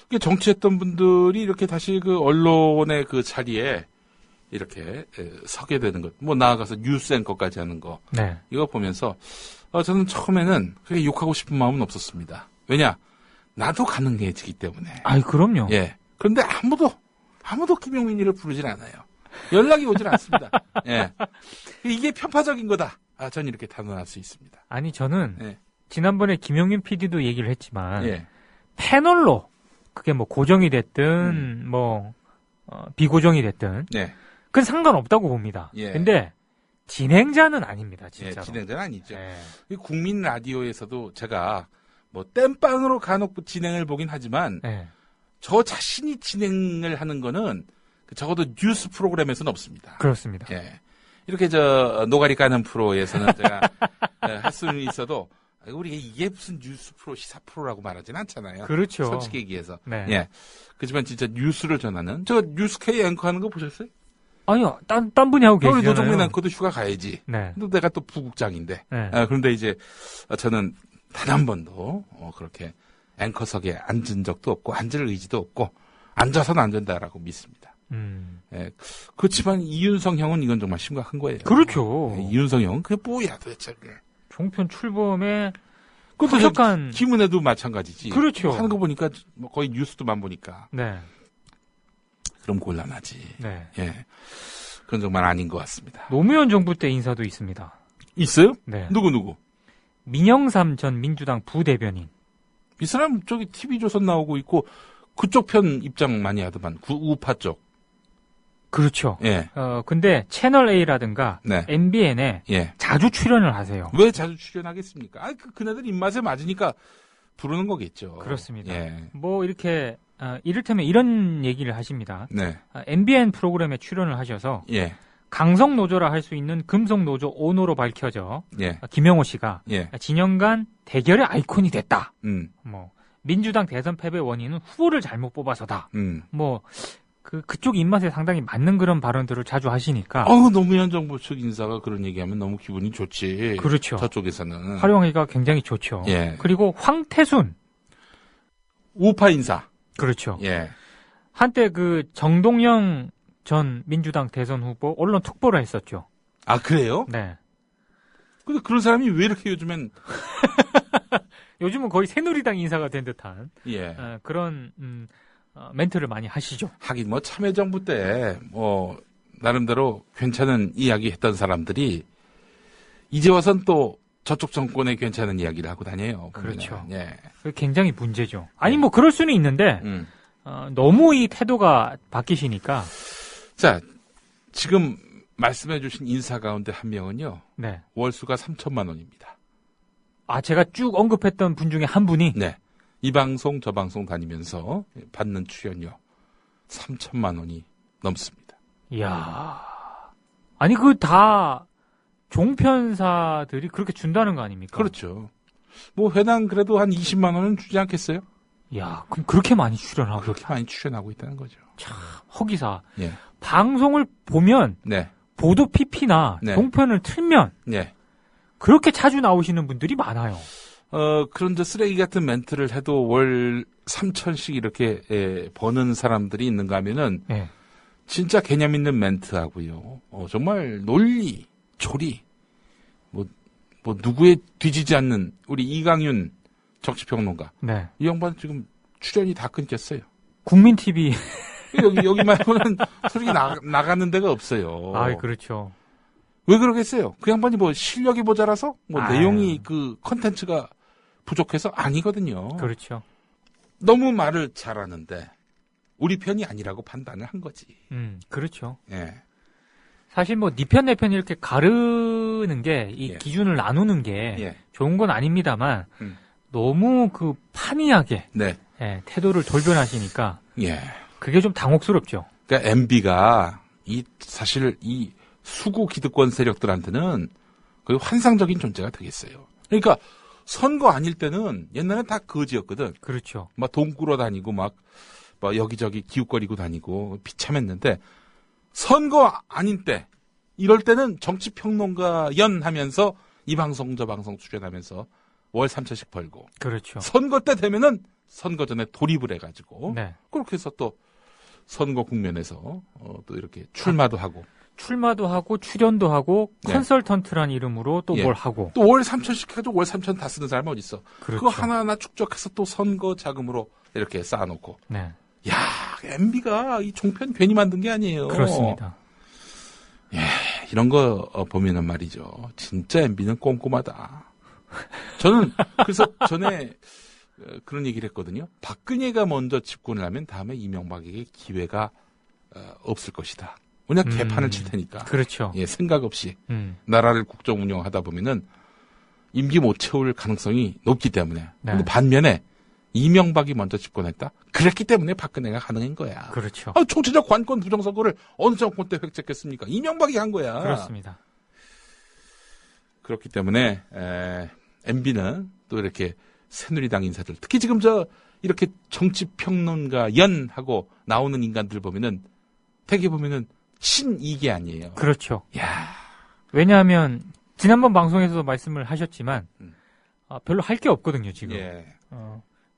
이게 정치했던 분들이 이렇게 다시 그 언론의 그 자리에 이렇게 서게 되는 것, 뭐 나아가서 뉴스 앵커까지 하는 거, 네. 이거 보면서 저는 처음에는 그렇게 욕하고 싶은 마음은 없었습니다. 왜냐? 나도 가능해지기 때문에. 아이, 그럼요. 예. 그런데 아무도 김용민이를 부르질 않아요. 연락이 오질 않습니다. 예. 이게 편파적인 거다. 전 이렇게 단언할 수 있습니다. 아니, 저는 예. 지난번에 김용민 PD도 얘기를 했지만 예. 패널로 그게 뭐 고정이 됐든 비고정이 됐든 네. 그건 상관없다고 봅니다. 예. 근데 진행자는 아닙니다, 예. 진짜로. 진행자는 아니죠. 예. 이 국민 라디오에서도 제가 뭐 땜빵으로 간혹 진행을 보긴 하지만 예. 저 자신이 진행을 하는 거는 적어도 뉴스 프로그램에서는 없습니다. 그렇습니다. 예. 이렇게 노가리 까는 프로에서는 제가 할 수는 있어도 우리가 이게 무슨 뉴스 프로, 시사 프로라고 말하진 않잖아요. 그렇죠. 솔직히 얘기해서. 네. 예. 그렇지만 진짜 뉴스를 전하는 저 뉴스K 앵커 하는 거 보셨어요? 아니요, 딴 분이 하고 우리 계시잖아요. 노정민 앵커도 휴가 가야지. 네. 근데 내가 또 부국장인데. 네. 그런데 이제 저는 단 한 번도 그렇게 앵커석에 앉은 적도 없고 앉을 의지도 없고 앉아서는 안 된다라고 믿습니다. 예. 그렇지만 이윤성 형은 이건 정말 심각한 거예요. 그렇죠. 예, 이윤성 형은 그게 뭐야 도대체 그게. 종편 출범에 그것도 부족한 김은혜도 마찬가지지. 그렇죠. 하는 거 보니까 뭐 거의 뉴스도만 보니까. 네. 그럼 곤란하지. 네. 예. 그건 정말 아닌 것 같습니다. 노무현 정부 때 인사도 있습니다. 있어요? 네. 누구? 민영삼 전 민주당 부대변인. 이 사람 저기 TV조선 나오고 있고 그쪽 편 입장 많이 하더만. 우파 쪽. 그렇죠. 예. 근데 채널 A라든가 네. MBN에 예. 자주 출연을 하세요. 왜 자주 출연하겠습니까? 그네들 입맛에 맞으니까 부르는 거겠죠. 그렇습니다. 예. 뭐 이렇게 이를테면 이런 얘기를 하십니다. 네. MBN 프로그램에 출연을 하셔서 예. 강성 노조라 할 수 있는 금속 노조 오너로 밝혀져 예. 김영호 씨가 예. 진영 간 대결의 아이콘이 됐다. 음. 뭐 민주당 대선 패배 원인은 후보를 잘못 뽑아서다. 뭐 그쪽 입맛에 상당히 맞는 그런 발언들을 자주 하시니까 노무현 정부 측 인사가 그런 얘기하면 너무 기분이 좋지. 그렇죠. 저쪽에서는. 활용하기가 굉장히 좋죠. 예. 그리고 황태순 우파 인사. 그렇죠. 예. 한때 그 정동영 전 민주당 대선 후보 언론 특보를 했었죠. 아, 그래요? 네. 근데 그런 사람이 왜 이렇게 요즘엔 요즘은 거의 새누리당 인사가 된 듯한 예. 그런 멘트를 많이 하시죠. 하긴 뭐 참여정부 때 뭐 나름대로 괜찮은 이야기 했던 사람들이 이제 와선 또 저쪽 정권에 괜찮은 이야기를 하고 다녀요. 보면은. 그렇죠. 예. 그게 굉장히 문제죠. 아니 뭐 그럴 수는 있는데 너무 이 태도가 바뀌시니까 자, 지금 말씀해 주신 인사 가운데 한 명은요. 네. 월수가 3천만 원입니다. 아, 제가 쭉 언급했던 분 중에 한 분이 네. 이 방송 저 방송 다니면서 받는 출연료 3천만 원이 넘습니다. 이야. 아니 그 다 종편사들이 그렇게 준다는 거 아닙니까? 그렇죠. 뭐 회당 그래도 한 20만 원은 주지 않겠어요? 이야, 그럼 그렇게 많이 출연하고 그렇게 많이 출연하고 있다는 거죠. 참 허기사. 예. 방송을 보면 네. 보도 PP나 네. 종편을 틀면 네. 그렇게 자주 나오시는 분들이 많아요. 그런 저 쓰레기 같은 멘트를 해도 월 3천씩 이렇게 버는 사람들이 있는가 하면은 네. 진짜 개념 있는 멘트하고요. 정말 논리, 조리, 뭐 누구에 뒤지지 않는 우리 이강윤 정치평론가. 네. 이 양반 지금 출연이 다 끊겼어요. 국민 TV. 여기 말고는 소리 나가는 데가 없어요. 아, 그렇죠. 왜 그러겠어요? 그 양반이 뭐 실력이 모자라서 뭐 아유. 내용이 그 컨텐츠가 부족해서 아니거든요. 그렇죠. 너무 말을 잘하는데 우리 편이 아니라고 판단을 한 거지. 그렇죠. 예. 사실 뭐 네 편 내 편 이렇게 가르는 게 이 예. 기준을 나누는 게 예. 좋은 건 아닙니다만 음. 너무 그 판이하게 네. 태도를 돌변하시니까 예. 그게 좀 당혹스럽죠. 그러니까 MB가 사실 이 수구 기득권 세력들한테는 거의 환상적인 존재가 되겠어요. 그러니까 선거 아닐 때는 옛날엔 다 거지였거든. 그렇죠. 막 돈 꾸러 다니고 막 뭐 여기저기 기웃거리고 다니고 비참했는데 선거 아닌 때 이럴 때는 정치평론가 연하면서 이 방송 저 방송 출연하면서 월 3천씩 벌고 그렇죠. 선거 때 되면은 선거 전에 돌입을 해가지고 네. 그렇게 해서 또 선거 국면에서 또 이렇게 출마도 하고 출마도 하고 출연도 하고 네. 컨설턴트란 이름으로 또 뭘 예. 하고 또 월 3천씩 해가지고 월 3천 다 쓰는 사람은 어디 있어? 그렇죠. 그거 하나하나 축적해서 또 선거 자금으로 이렇게 쌓아놓고 네. 야 MB가 이 종편 괜히 만든 게 아니에요. 그렇습니다. 이런 거 보면은 말이죠. 진짜 MB는 꼼꼼하다. 저는 그래서 전에 그런 얘기를 했거든요. 박근혜가 먼저 집권을 하면 다음에 이명박에게 기회가 없을 것이다. 왜냐 개판을 칠 테니까. 그렇죠. 예, 생각 없이 나라를 국정 운영하다 보면은 임기 못 채울 가능성이 높기 때문에. 네. 근데 반면에 이명박이 먼저 집권했다. 그랬기 때문에 박근혜가 가능한 거야. 그렇죠. 총체적 관권 부정선거를 어느 정권 때 획책했습니까? 이명박이 한 거야. 그렇습니다. 그렇기 때문에 MB는 또 이렇게 새누리당 인사들, 특히 지금 이렇게 정치평론가 연하고 나오는 인간들 보면은 되게 보면은 신이계 아니에요. 그렇죠. 야, 왜냐하면 지난번 방송에서도 말씀을 하셨지만 별로 할 게 없거든요 지금. 예,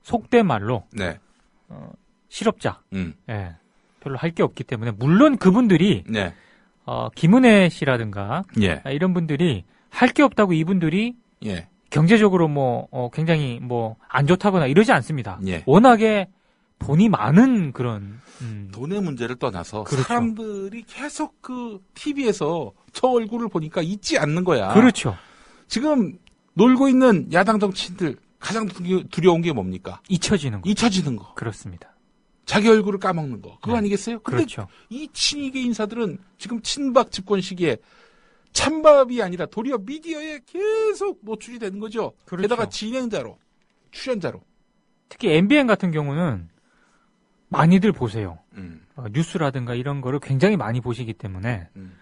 속된 말로 네, 실업자. 예, 별로 할 게 없기 때문에 물론 그분들이 네, 김은혜 씨라든가 예, 이런 분들이 할 게 없다고 이분들이 예, 경제적으로 굉장히 안 좋다거나 이러지 않습니다. 예. 워낙에 돈이 많은 그런 돈의 문제를 떠나서 그렇죠. 사람들이 계속 그 TV에서 저 얼굴을 보니까 잊지 않는 거야. 그렇죠. 지금 놀고 있는 야당 정치인들 가장 두려운 게 뭡니까? 잊혀지는 거. 잊혀지는 거. 그렇습니다. 자기 얼굴을 까먹는 거. 그거 네. 아니겠어요? 근데 그렇죠. 이 친이계 인사들은 지금 친박 집권 시기에 찬밥이 아니라 도리어 미디어에 계속 노출이 되는 거죠. 그렇죠. 게다가 진행자로, 출연자로. 특히 MBN 같은 경우는 많이들 보세요. 음, 뉴스라든가 이런 거를 굉장히 많이 보시기 때문에 음.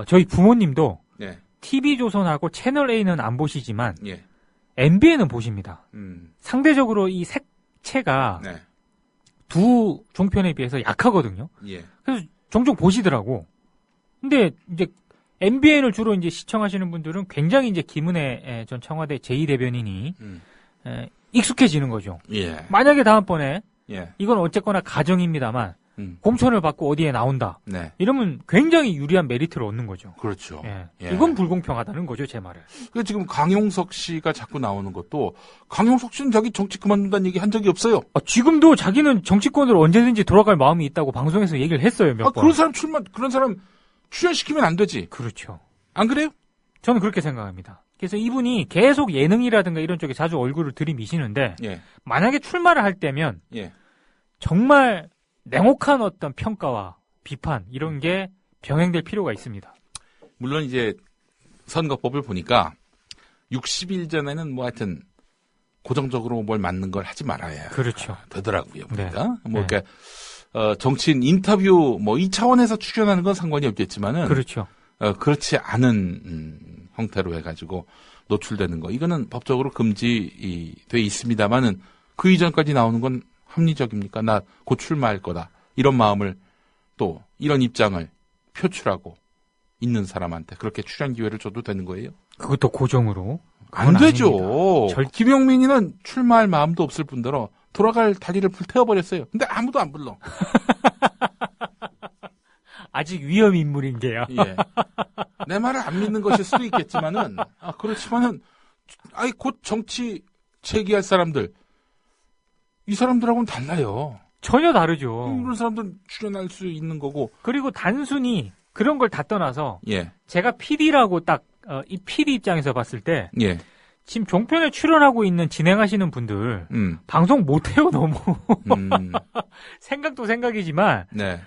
저희 부모님도 예, TV조선하고 채널A는 안 보시지만 예, MBN은 보십니다. 음, 상대적으로 이 색채가 네, 두 종편에 비해서 약하거든요. 예, 그래서 종종 보시더라고. 근데 이제 MBN을 주로 이제 시청하시는 분들은 굉장히 이제 김은혜 전 청와대 제2대변인이 익숙해지는 거죠. 예, 만약에 다음번에 예, 이건 어쨌거나 가정입니다만 공천을 받고 어디에 나온다. 네, 이러면 굉장히 유리한 메리트를 얻는 거죠. 그렇죠. 예. 예. 이건 불공평하다는 거죠, 제 말은. 그 지금 강용석 씨가 자꾸 나오는 것도 강용석 씨는 자기 정치 그만둔다는 얘기 한 적이 없어요. 지금도 자기는 정치권으로 언제든지 돌아갈 마음이 있다고 방송에서 얘기를 했어요, 몇 번. 그런 사람 출연시키면 안 되지. 그렇죠. 안 그래요? 저는 그렇게 생각합니다. 그래서 이분이 계속 예능이라든가 이런 쪽에 자주 얼굴을 들이미시는데 예, 만약에 출마를 할 때면 예, 정말 냉혹한 어떤 평가와 비판 이런 게 병행될 필요가 있습니다. 물론 이제 선거법을 보니까 60일 전에는 뭐 하여튼 고정적으로 뭘 맞는 걸 하지 말아야 그렇죠. 되더라고요. 보니까 네. 뭐 그러니까 정치인 인터뷰 뭐 이 차원에서 출연하는 건 상관이 없겠지만은 그렇죠. 그렇지 않은 형태로 해가지고 노출되는 거 이거는 법적으로 금지돼 있습니다만은 그 이전까지 나오는 건 합리적입니까? 나 곧 출마할 거다. 이런 마음을 또 이런 입장을 표출하고 있는 사람한테 그렇게 출연 기회를 줘도 되는 거예요? 그것도 고정으로. 안 되죠. 절- 김용민이는 출마할 마음도 없을 뿐더러 돌아갈 다리를 불태워버렸어요. 근데 아무도 안 불러. 아직 위험 인물인 게요. 예. 내 말을 안 믿는 것일 수도 있겠지만은, 그렇지만은, 곧 정치 재기할 사람들, 이 사람들하고는 달라요. 전혀 다르죠. 그런 사람들은 출연할 수 있는 거고, 그리고 단순히 그런 걸 다 떠나서 예, 제가 PD라고 딱 이 PD 입장에서 봤을 때 예, 지금 종편에 출연하고 있는 진행하시는 분들 방송 못해요 너무. 생각도 생각이지만 네,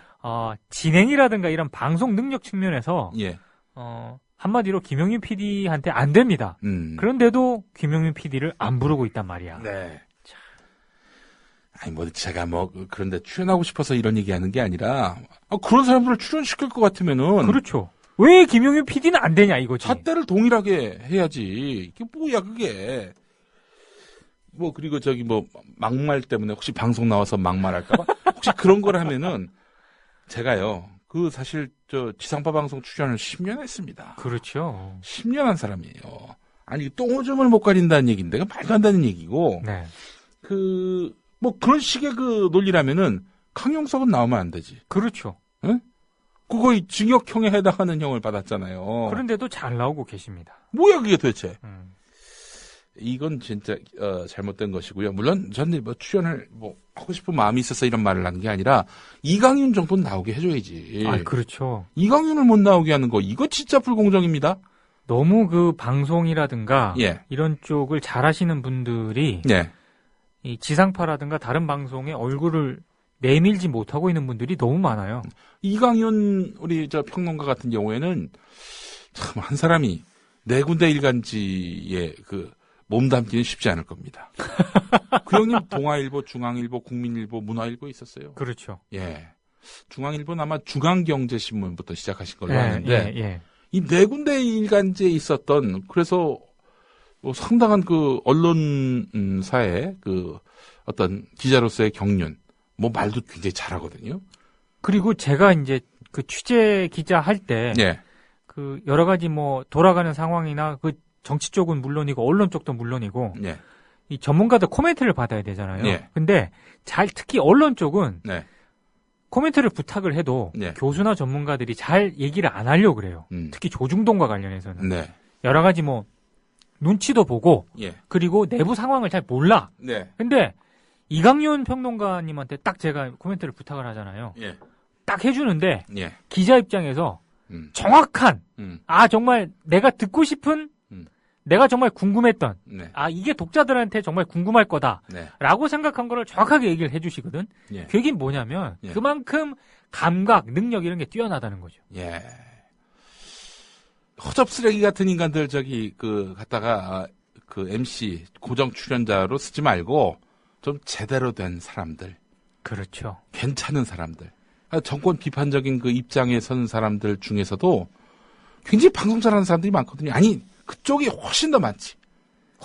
진행이라든가 이런 방송 능력 측면에서 예, 한마디로 김용민 PD한테 안 됩니다. 그런데도 김용민 PD를 안 부르고 있단 말이야. 네. 아니, 제가 그런데 출연하고 싶어서 이런 얘기 하는 게 아니라, 그런 사람들을 출연시킬 것 같으면은. 그렇죠. 왜 김용민 PD는 안 되냐, 이거지. 잣대를 동일하게 해야지. 이게 뭐야, 그게. 뭐 그리고 저기 뭐 막말 때문에 혹시 방송 나와서 막말할까봐 혹시 그런 걸 하면은 제가요 그 사실 저 지상파 방송 출연을 10년 했습니다. 그렇죠. 10년 한 사람이에요. 아니 똥오줌을 못 가린다는 얘기인데 그 말도 안 되는 얘기고 네. 그 뭐 그런 식의 그 논리라면은 강용석은 나오면 안 되지. 그렇죠. 응? 그거 징역형에 해당하는 형을 받았잖아요. 그런데도 잘 나오고 계십니다. 뭐야 그게 도대체? 이건 진짜 잘못된 것이고요. 물론 저는 뭐 출연을 뭐 하고 싶은 마음이 있어서 이런 말을 하는 게 아니라 이강윤 정도는 나오게 해줘야지. 아, 그렇죠. 이강윤을 못 나오게 하는 거 이거 진짜 불공정입니다. 너무 그 방송이라든가 예. 이런 쪽을 잘하시는 분들이 예. 이 지상파라든가 다른 방송에 얼굴을 내밀지 못하고 있는 분들이 너무 많아요. 이강윤 우리 저 평론가 같은 경우에는 참 한 사람이 네 군데 일간지에 그 몸담기는 쉽지 않을 겁니다. 그 형님 동아일보, 중앙일보, 국민일보, 문화일보 있었어요. 그렇죠. 예. 중앙일보는 아마 중앙경제신문부터 시작하신 걸로 예, 아는데 예, 예. 이 네 군데 일간지에 있었던 그래서 뭐 상당한 그 언론사의 그 어떤 기자로서의 경륜 뭐 말도 굉장히 잘하거든요. 그리고 제가 이제 그 취재 기자 할 때 예. 그 여러 가지 뭐 돌아가는 상황이나 그 정치 쪽은 물론이고 언론 쪽도 물론이고 예. 이 전문가들 코멘트를 받아야 되잖아요. 예. 근데 특히 언론 쪽은 네. 코멘트를 부탁을 해도 네. 교수나 전문가들이 잘 얘기를 안 하려고 그래요. 특히 조중동과 관련해서는. 네. 여러 가지 뭐 눈치도 보고 예. 그리고 내부 상황을 잘 몰라. 네. 근데 이강윤 평론가님한테 딱 제가 코멘트를 부탁을 하잖아요. 예. 딱 해주는데 예. 기자 입장에서 음. 정확한 음. 정말 내가 듣고 싶은 내가 정말 궁금했던 네. 이게 독자들한테 정말 궁금할 거다 네. 라고 생각한 거를 정확하게 얘기를 해주시거든. 예. 그게 뭐냐면 예. 그만큼 감각, 능력 이런 게 뛰어나다는 거죠. 예. 허접 쓰레기 같은 인간들 저기 그 갖다가 그 MC 고정 출연자로 쓰지 말고 좀 제대로 된 사람들, 그렇죠. 괜찮은 사람들, 정권 비판적인 그 입장에 선 사람들 중에서도 굉장히 방송 잘하는 사람들이 많거든요. 아니 그쪽이 훨씬 더 많지.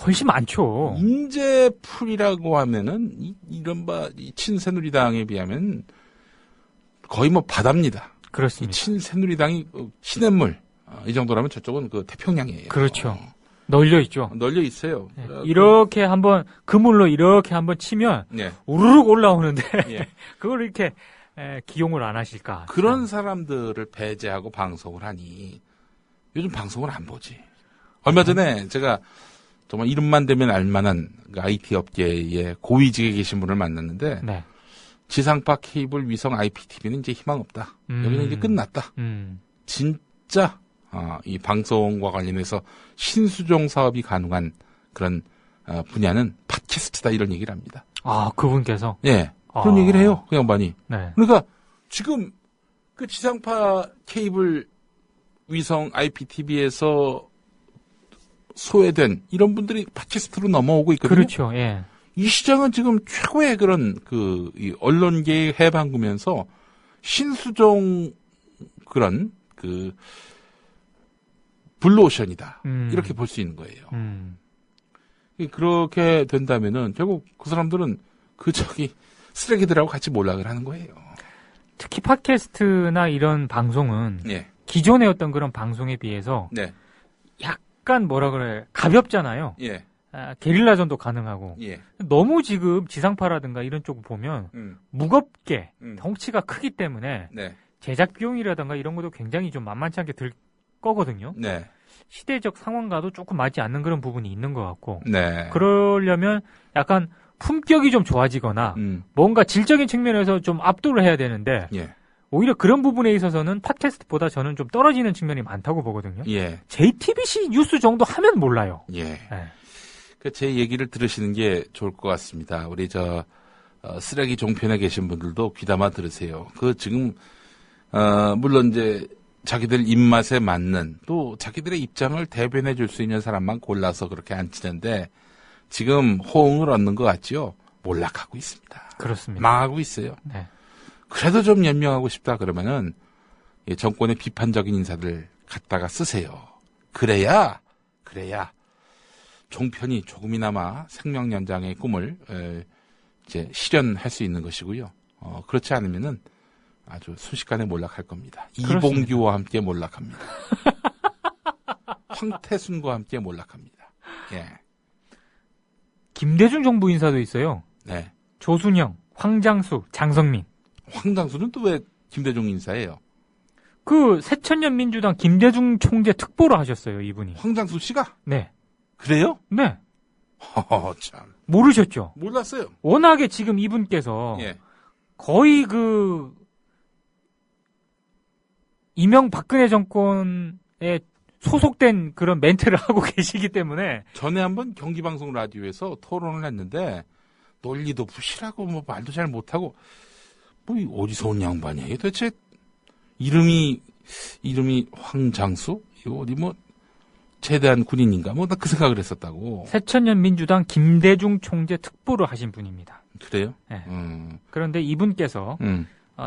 훨씬 많죠. 인재풀이라고 하면은 이른바 이 친새누리당에 비하면 거의 뭐 바다입니다. 이 그렇습니다. 친새누리당이 시냇물 이 정도라면 저쪽은 그 태평양이에요. 그렇죠. 널려 있죠. 널려 있어요. 네. 이렇게 한번 그물로 이렇게 한번 치면 네. 우르륵 올라오는데 예. 그걸 이렇게 기용을 안 하실까? 그런 사람들을 배제하고 방송을 하니 요즘 방송을 안 보지. 얼마 전에 제가 정말 이름만 대면 알만한 그 IT 업계의 고위직에 계신 분을 만났는데 네. 지상파 케이블 위성 IPTV는 이제 희망 없다. 여기는 이제 끝났다. 진짜 이 방송과 관련해서 신수종 사업이 가능한 그런 분야는 팟캐스트다 이런 얘기를 합니다. 그분께서? 예. 그런 얘기를 해요. 그 양반이. 네. 그러니까 지금 그 지상파 케이블 위성 IPTV에서 소외된 이런 분들이 팟캐스트로 넘어오고 있거든요. 그렇죠. 예. 이 시장은 지금 최고의 그런 이 언론계의 해방구면서 신수종 그런 블루오션이다. 이렇게 볼 수 있는 거예요. 그렇게 된다면은 결국 그 사람들은 쓰레기들하고 같이 몰락을 하는 거예요. 특히 팟캐스트나 이런 방송은 예. 기존의 어떤 그런 방송에 비해서 네. 약간 가볍잖아요. 예. 게릴라전도 가능하고. 예. 너무 지금 지상파라든가 이런 쪽 보면 무겁게 덩치가 크기 때문에 네. 제작 비용이라든가 이런 것도 굉장히 좀 만만치 않게 들 거거든요. 네. 시대적 상황과도 조금 맞지 않는 그런 부분이 있는 것 같고. 네. 그러려면 약간 품격이 좀 좋아지거나 뭔가 질적인 측면에서 좀 압도를 해야 되는데 예. 오히려 그런 부분에 있어서는 팟캐스트보다 저는 좀 떨어지는 측면이 많다고 보거든요. 예. JTBC 뉴스 정도 하면 몰라요. 예. 네. 제 얘기를 들으시는 게 좋을 것 같습니다. 우리 쓰레기 종편에 계신 분들도 귀담아 들으세요. 지금 물론 이제 자기들 입맛에 맞는 또 자기들의 입장을 대변해 줄 수 있는 사람만 골라서 그렇게 앉히는데 지금 호응을 얻는 것 같지요? 몰락하고 있습니다. 그렇습니다. 망하고 있어요. 네. 그래도 좀 연명하고 싶다 그러면은 정권의 비판적인 인사들 갖다가 쓰세요. 그래야 종편이 조금이나마 생명 연장의 꿈을 이제 실현할 수 있는 것이고요. 그렇지 않으면은 아주 순식간에 몰락할 겁니다. 그렇습니다. 이봉규와 함께 몰락합니다. 황태순과 함께 몰락합니다. 예. 김대중 정부 인사도 있어요. 네. 조순영, 황장수, 장성민. 황장수는 또 왜 김대중 인사예요? 그 새천년 민주당 김대중 총재 특보를 하셨어요, 이분이. 황장수 씨가? 네. 그래요? 네. 참. 모르셨죠? 몰랐어요. 워낙에 지금 이분께서 예. 거의 이명박근혜 정권에 소속된 그런 멘트를 하고 계시기 때문에. 전에 한번 경기방송 라디오에서 토론을 했는데 논리도 부실하고 뭐 말도 잘 못하고 뭐 어디서 온 양반이야? 이게 도대체 이름이 황장수? 이거 어디 뭐 최대한 군인인가? 뭐 나 그 생각을 했었다고. 새천년 민주당 김대중 총재 특보를 하신 분입니다. 그래요? 네. 음. 그런데 이분께서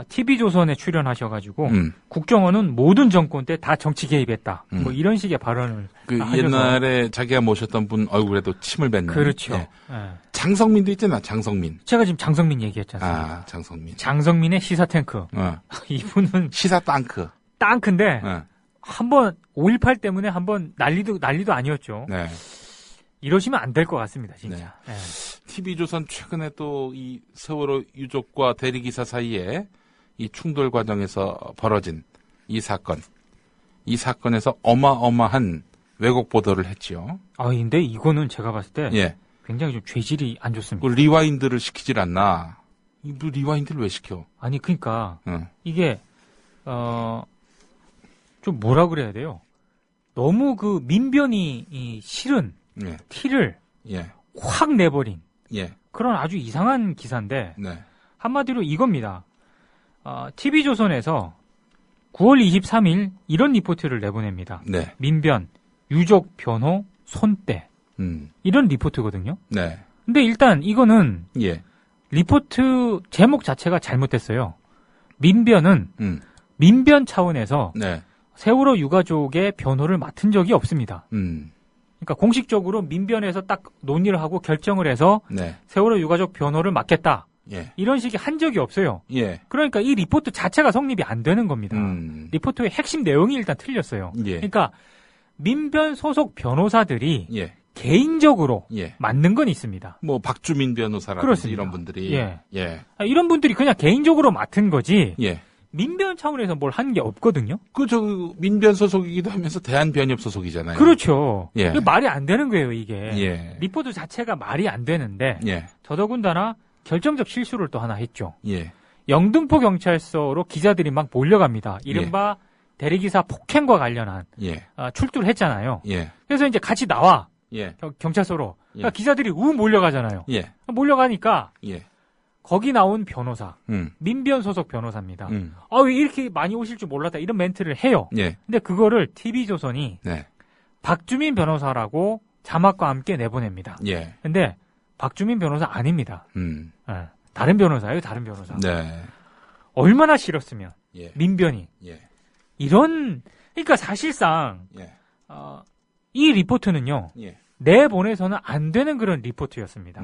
TV조선에 출연하셔가지고 음. 국정원은 모든 정권 때 다 정치 개입했다. 뭐 이런 식의 발언을 그 하셔서. 옛날에 자기가 모셨던 분 얼굴에도 침을 뱉는. 그렇죠. 예. 예. 장성민도 있잖아. 장성민. 제가 지금 장성민 얘기했지 않습니까? 아, 장성민. 장성민의 시사탱크. 이분은 시사 땅크. 땅크인데 예. 한번 5.18 때문에 한번 난리도 아니었죠. 네. 이러시면 안 될 것 같습니다, 진짜. 예. TV조선 최근에 또 이 세월호 유족과 대리기사 사이에 이 충돌 과정에서 벌어진 이 사건에서 어마어마한 왜곡 보도를 했지요. 근데 이거는 제가 봤을 때 예. 굉장히 좀 죄질이 안 좋습니다. 그 리와인드를 시키질 않나. 뭐 리와인드를 왜 시켜? 아니, 그러니까 응. 이게 좀 뭐라 그래야 돼요? 너무 그 민변이 싫은 예. 티를 예. 확 내버린 예. 그런 아주 이상한 기사인데 네. 한마디로 이겁니다. TV조선에서 9월 23일 이런 리포트를 내보냅니다. 네. 민변, 유족 변호, 손떼 이런 리포트거든요. 네. 근데 일단 이거는 예. 리포트 제목 자체가 잘못됐어요. 민변은 민변 차원에서 네. 세월호 유가족의 변호를 맡은 적이 없습니다. 그러니까 공식적으로 민변에서 딱 논의를 하고 결정을 해서 네. 세월호 유가족 변호를 맡겠다. 예. 이런 식의 한 적이 없어요. 예. 그러니까 이 리포트 자체가 성립이 안 되는 겁니다. 리포트의 핵심 내용이 일단 틀렸어요. 예. 그러니까 민변 소속 변호사들이 예. 개인적으로 예. 맞는 건 있습니다. 뭐 박주민 변호사라든지 그렇습니다. 이런 분들이 예. 예. 이런 분들이 그냥 개인적으로 맡은 거지 예. 민변 차원에서 뭘 한 게 없거든요. 민변 소속이기도 하면서 대한변협 소속이잖아요. 그렇죠. 예. 이게 말이 안 되는 거예요, 이게. 예. 리포트 자체가 말이 안 되는데 예. 더더군다나 결정적 실수를 또 하나 했죠. 예. 영등포 경찰서로 기자들이 막 몰려갑니다. 이른바 대리기사 폭행과 관련한 예. 출두를 했잖아요. 예. 그래서 이제 같이 나와 예. 경찰서로. 그러니까 예. 기자들이 몰려가잖아요. 예. 몰려가니까 예. 거기 나온 변호사, 음. 민변 소속 변호사입니다. 음. 왜 이렇게 많이 오실 줄 몰랐다 이런 멘트를 해요. 예. 근데 그거를 TV조선이 네. 박주민 변호사라고 자막과 함께 내보냅니다. 예. 근데 박주민 변호사 아닙니다. 음. 예. 다른 변호사예요, 다른 변호사. 네. 얼마나 싫었으면 예. 민변이 예. 이런 그러니까 사실상 예. 이 리포트는요. 예. 내보내서는 안 되는 그런 리포트였습니다.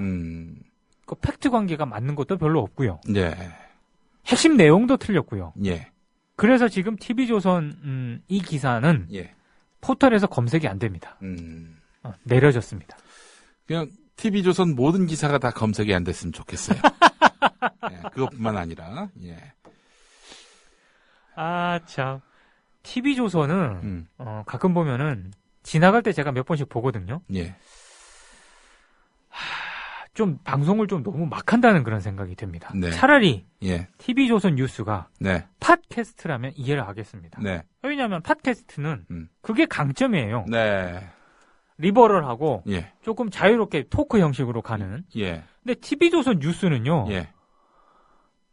그 팩트 관계가 맞는 것도 별로 없고요. 네. 핵심 내용도 틀렸고요. 예. 그래서 지금 TV조선 이 기사는 예. 포털에서 검색이 안 됩니다. 내려졌습니다. 그냥 TV조선 모든 기사가 다 검색이 안 됐으면 좋겠어요. 예, 그것뿐만 아니라, 예. 참. TV조선은, 가끔 보면은, 지나갈 때 제가 몇 번씩 보거든요. 예. 좀, 방송을 좀 너무 막 한다는 그런 생각이 듭니다. 네. 차라리, 예. TV조선 뉴스가, 네. 팟캐스트라면 이해를 하겠습니다. 네. 왜냐하면 팟캐스트는, 그게 강점이에요. 네. 리버럴하고, 예. 조금 자유롭게 토크 형식으로 가는. 예. 근데 TV조선 뉴스는요. 예.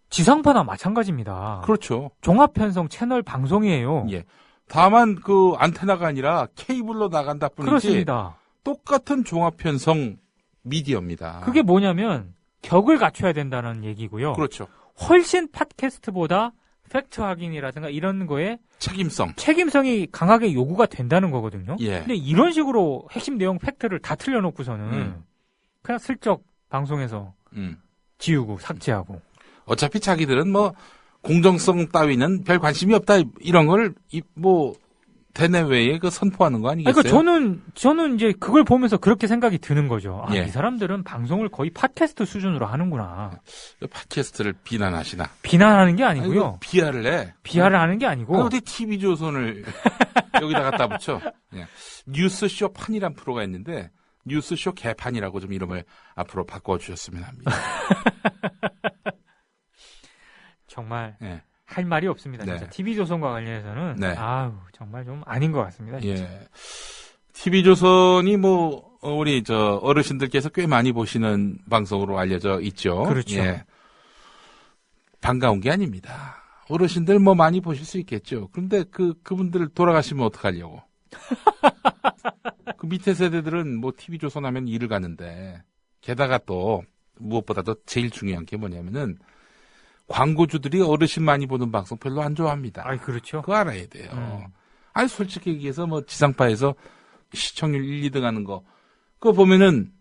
지상파나 마찬가지입니다. 그렇죠. 종합편성 채널 방송이에요. 예. 다만 그 안테나가 아니라 케이블로 나간다 뿐이지. 그렇습니다. 똑같은 종합편성 미디어입니다. 그게 뭐냐면 격을 갖춰야 된다는 얘기고요. 그렇죠. 훨씬 팟캐스트보다 팩트 확인이라든가 이런 거에 책임성. 책임성이 강하게 요구가 된다는 거거든요. 예. 근데 이런 식으로 핵심 내용 팩트를 다 틀려놓고서는 음. 그냥 슬쩍 방송에서 지우고 삭제하고. 어차피 자기들은 뭐 공정성 따위는 별 관심이 없다 이런 걸 뭐 대내외에 그 선포하는 거 아니겠어요? 그러니까 저는 이제 그걸 보면서 그렇게 생각이 드는 거죠. 아, 예. 이 사람들은 방송을 거의 팟캐스트 수준으로 하는구나. 팟캐스트를 비난하시나? 비난하는 게 아니고요. 아니, 비하를 해. 비하를 하는 게 아니고. 어디 TV조선을 여기다 갖다 붙여. 예. 뉴스쇼 판이란 프로가 있는데 뉴스쇼 개판이라고 좀 이름을 앞으로 바꿔주셨으면 합니다. 정말 예. 할 말이 없습니다. 네. 진짜 TV조선과 관련해서는 네. 아우 정말 좀 아닌 것 같습니다. 진짜. 예. TV조선이 뭐 우리 저 어르신들께서 꽤 많이 보시는 방송으로 알려져 있죠. 그렇죠. 예. 반가운 게 아닙니다. 어르신들 뭐 많이 보실 수 있겠죠. 그런데 그분들 돌아가시면 어떡하려고. 그 밑에 세대들은 뭐 TV조선 하면 일을 가는데 게다가 또 무엇보다도 제일 중요한 게 뭐냐면은 광고주들이 어르신 많이 보는 방송 별로 안 좋아합니다. 아, 그렇죠. 그거 알아야 돼요. 아니 솔직히 얘기해서 뭐 지상파에서 시청률 1, 2등 하는 거 그거 보면은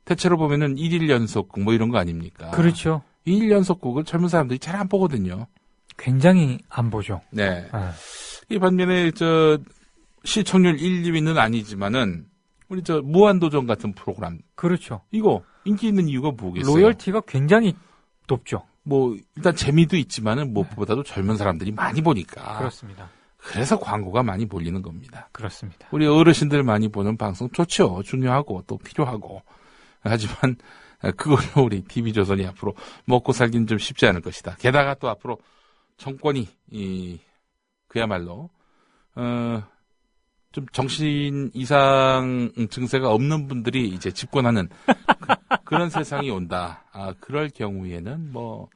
대체로 보면은 1일 연속곡 뭐 이런 거 아닙니까? 그렇죠. 1일 연속곡을 젊은 사람들이 잘 안 보거든요. 굉장히 안 보죠. 네. 아. 이 반면에 저 시청률 1, 2위는 아니지만은 우리 저 무한도전 같은 프로그램 그렇죠. 이거 인기 있는 이유가 뭐겠어요? 로열티가 굉장히 높죠. 뭐 일단 재미도 있지만은 무엇보다도 젊은 사람들이 많이 보니까 그렇습니다. 그래서 광고가 많이 몰리는 겁니다. 그렇습니다. 우리 어르신들 많이 보는 방송 좋죠. 중요하고 또 필요하고. 하지만 그걸로 우리 TV조선이 앞으로 먹고 살기는 좀 쉽지 않을 것이다. 게다가 또 앞으로 정권이 그야말로 좀 정신 이상 증세가 없는 분들이 이제 집권하는 그런 세상이 온다. 그럴 경우에는 뭐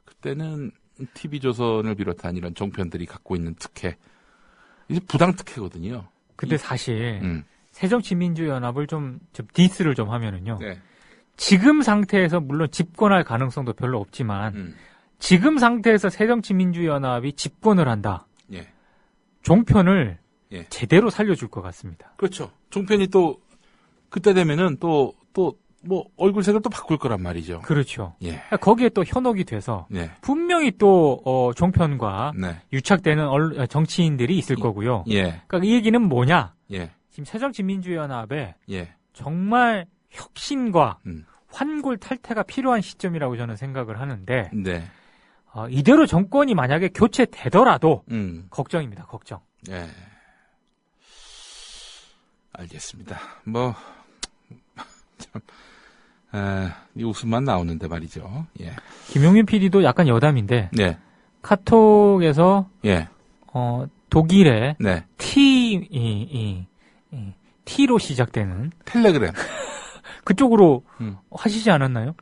그때는 TV조선을 비롯한 이런 종편들이 갖고 있는 특혜 이제 부당 특혜거든요. 근데 사실 새정치민주연합을 좀 디스를 좀 하면은요. 네. 지금 상태에서 물론 집권할 가능성도 별로 없지만 지금 상태에서 새정치민주연합이 집권을 한다. 예. 종편을 예. 제대로 살려줄 것 같습니다. 그렇죠. 종편이 또 그때 되면은 또 뭐 얼굴색을 또 바꿀 거란 말이죠. 그렇죠. 예. 거기에 또 현혹이 돼서 네. 분명히 또 종편과 네. 유착되는 정치인들이 있을 거고요. 예. 그러니까 이 얘기는 뭐냐? 예. 지금 새정치민주연합에 예. 정말 혁신과 음. 환골 탈퇴가 필요한 시점이라고 저는 생각을 하는데 네. 이대로 정권이 만약에 교체되더라도 걱정입니다. 걱정. 예. 알겠습니다. 뭐 참, 이 웃음만 나오는데 말이죠. 예. 김용민 PD도 약간 여담인데 네. 카톡에서 예. 독일의 네. T로 시작되는 텔레그램 그쪽으로 하시지 않았나요?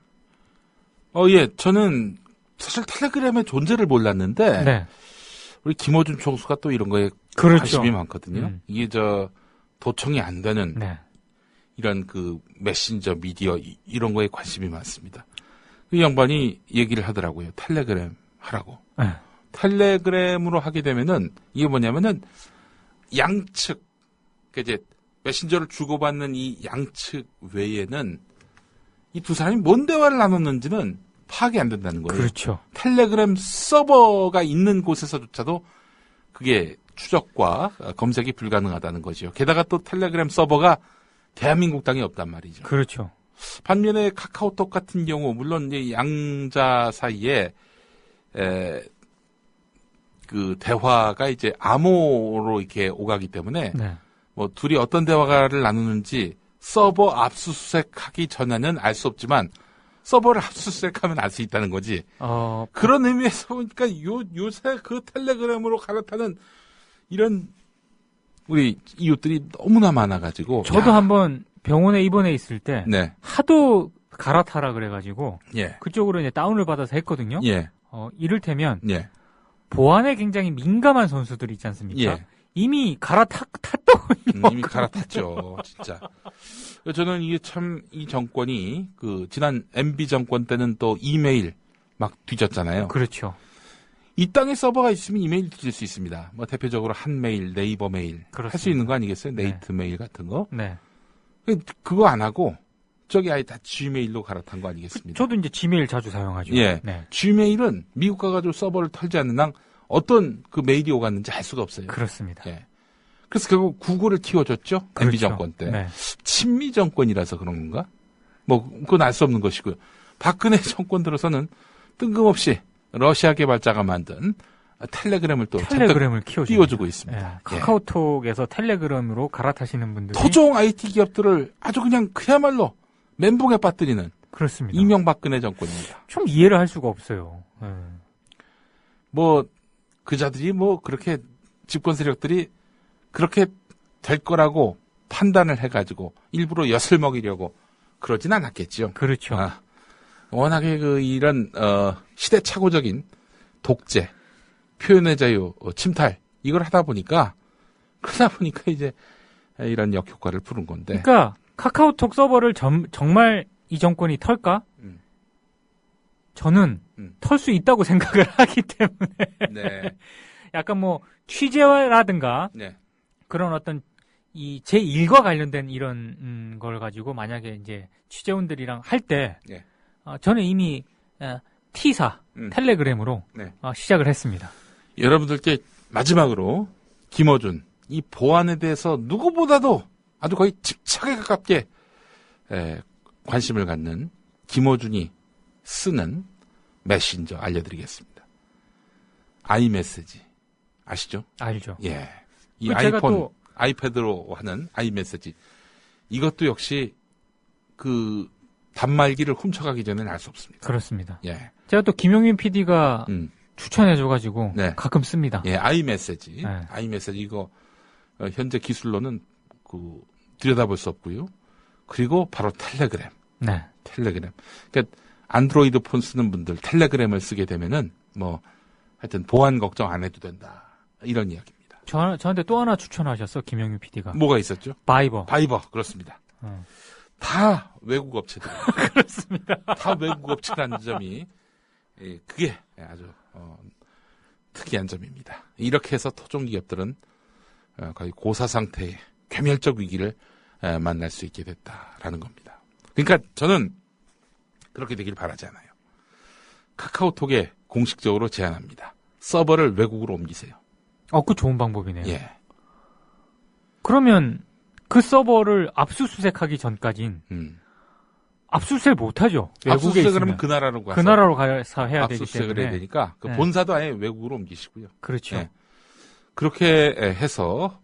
예. 저는 사실 텔레그램의 존재를 몰랐는데 네. 우리 김어준 총수가 또 이런 거에 그렇죠. 관심이 많거든요. 이게 도청이 안 되는 네. 이런 그 메신저 미디어 이런 거에 관심이 많습니다. 이 양반이 얘기를 하더라고요. 텔레그램 하라고. 네. 텔레그램으로 하게 되면은 이게 뭐냐면은 양측 그러니까 이제 메신저를 주고받는 이 양측 외에는 이 두 사람이 뭔 대화를 나눴는지는 파악이 안 된다는 거예요. 그렇죠. 텔레그램 서버가 있는 곳에서조차도 그게 추적과 검색이 불가능하다는 거죠. 게다가 또 텔레그램 서버가 대한민국 땅에 없단 말이죠. 그렇죠. 반면에 카카오톡 같은 경우 물론 이제 양자 사이에 그 대화가 이제 암호로 이렇게 오가기 때문에 네. 뭐 둘이 어떤 대화를 나누는지 서버 압수수색하기 전에는 알 수 없지만 서버를 압수수색하면 알 수 있다는 거지. 그런 의미에서 보니까 요새 그 텔레그램으로 갈아타는 이런 우리 이웃들이 너무나 많아가지고. 저도 한번 병원에 입원해 있을 때 네. 하도 갈아타라 그래가지고 예. 그쪽으로 이제 다운을 받아서 했거든요. 예. 이를테면 예. 보안에 굉장히 민감한 선수들이 있지 않습니까? 예. 이미 갈아탔던 이미 갈아탔죠, 진짜. 저는 이게 참 이 정권이 그 지난 MB 정권 때는 또 이메일 막 뒤졌잖아요. 그렇죠. 이 땅에 서버가 있으면 이메일 뒤질 수 있습니다. 뭐 대표적으로 한메일, 네이버 메일 할 수 있는 거 아니겠어요? 네이트 메일 같은 거. 네. 그거 안 하고 저기 아예 다 G메일로 갈아탄 거 아니겠습니까? 저도 이제 지메일 자주 사용하죠. 예. 네. G메일은 미국 가가지고 서버를 털지 않는 한 어떤 그 메일이 오갔는지 알 수가 없어요. 그렇습니다. 예. 그래서 결국 구글을 키워줬죠. 그렇죠. MB 정권 때. 네. 친미 정권이라서 그런 건가? 뭐 그건 알 수 없는 것이고요. 박근혜 정권 들어서는 뜬금없이 러시아 개발자가 만든 텔레그램을 또 텔레그램을 키워주고 띄워주고 있습니다. 예. 카카오톡에서 텔레그램으로 갈아타시는 분들이 토종 IT 기업들을 아주 그냥 그야말로 멘붕에 빠뜨리는 그렇습니다. 이명박근혜 정권입니다. 좀 이해를 할 수가 없어요. 예. 뭐 그자들이 뭐 그렇게 집권 세력들이 그렇게 될 거라고 판단을 해가지고 일부러 엿을 먹이려고 그러진 않았겠죠. 그렇죠. 워낙에 이런 시대착오적인 독재, 표현의 자유, 침탈 이걸 그러다 보니까 이제 이런 역효과를 부른 건데. 그러니까 카카오톡 서버를 정말 이 정권이 털까? 저는 털 수 있다고 생각을 하기 때문에 네. 약간 뭐 취재라든가 네. 그런 어떤 이 제1과 관련된 이런 걸 가지고 만약에 이제 취재원들이랑 할 때 네. 저는 이미 T사 텔레그램으로 네. 시작을 했습니다. 여러분들께 마지막으로 김어준 이 보안에 대해서 누구보다도 아주 거의 집착에 가깝게 관심을 갖는 김어준이 쓰는 메신저 알려드리겠습니다. 아이메시지 아시죠? 알죠. 예. 이 제가 아이폰, 또 아이패드로 하는 아이메시지 이것도 역시 그 단말기를 훔쳐가기 전에는 알 수 없습니다. 그렇습니다. 예. 제가 또 김용민 PD가 추천해줘가지고 네. 가끔 씁니다. 예, 아이메시지. 네. 아이메시지 이거 현재 기술로는 들여다볼 수 없고요. 그리고 바로 텔레그램. 네. 텔레그램. 그러니까 안드로이드 폰 쓰는 분들 텔레그램을 쓰게 되면은 뭐 하여튼 보안 걱정 안 해도 된다. 이런 이야기입니다. 저한테 또 하나 추천하셨어, 김용민 PD가. 뭐가 있었죠? 바이버. 그렇습니다. 어. 다 외국 업체들. 그렇습니다. 다 외국 업체라는 점이 그게 아주 특이한 점입니다. 이렇게 해서 토종 기업들은 거의 고사 상태의 괴멸적 위기를 만날 수 있게 됐다라는 겁니다. 그러니까 저는 그렇게 되길 바라지 않아요. 카카오톡에 공식적으로 제안합니다. 서버를 외국으로 옮기세요. 그거 좋은 방법이네요. 예. 그러면 그 서버를 압수수색하기 전까진 압수수색 못하죠. 외국에 압수수색을 있으면. 하면 그 나라로 가서 그 나라로 가서 해야 되기 압수수색을 때문에. 해야 되니까 그 네. 본사도 아예 외국으로 옮기시고요. 그렇죠. 예. 그렇게 해서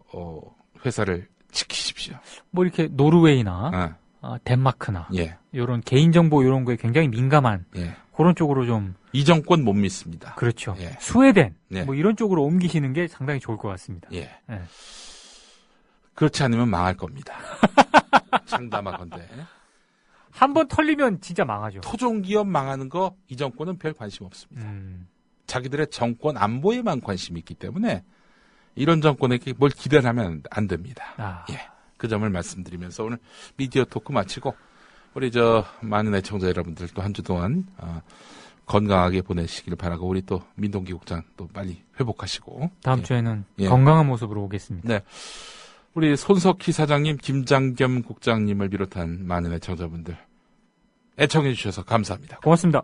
회사를 지키십시오. 뭐 이렇게 노르웨이나 덴마크나 예. 이런 개인정보 이런 거에 굉장히 민감한 예. 그런 쪽으로 좀 이 정권 못 믿습니다. 그렇죠. 예. 스웨덴 네. 뭐 이런 쪽으로 옮기시는 게 상당히 좋을 것 같습니다. 예. 예. 그렇지 않으면 망할 겁니다. 장담하건대. 한번 털리면 진짜 망하죠. 토종 기업 망하는 거 이 정권은 별 관심 없습니다. 자기들의 정권 안보에만 관심이 있기 때문에 이런 정권에게 뭘 기대하면 안 됩니다. 예. 그 점을 말씀드리면서 오늘 미디어 토크 마치고 우리 많은 애청자 여러분들도 한 주 동안 건강하게 보내시기를 바라고 우리 또 민동기 국장 또 빨리 회복하시고 다음 예. 주에는 예. 건강한 모습으로 오겠습니다. 네. 우리 손석희 사장님, 김장겸 국장님을 비롯한 많은 애청자분들 애청해 주셔서 감사합니다. 고맙습니다.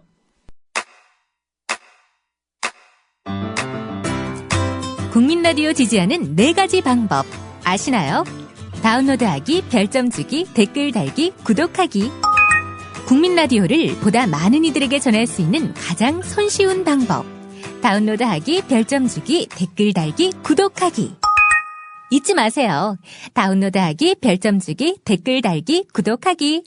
국민 라디오 지지하는 4가지 방법 아시나요? 다운로드하기, 별점 주기, 댓글 달기, 구독하기. 국민 라디오를 보다 많은 이들에게 전할 수 있는 가장 손쉬운 방법. 다운로드하기, 별점 주기, 댓글 달기, 구독하기. 잊지 마세요. 다운로드하기, 별점 주기, 댓글 달기, 구독하기.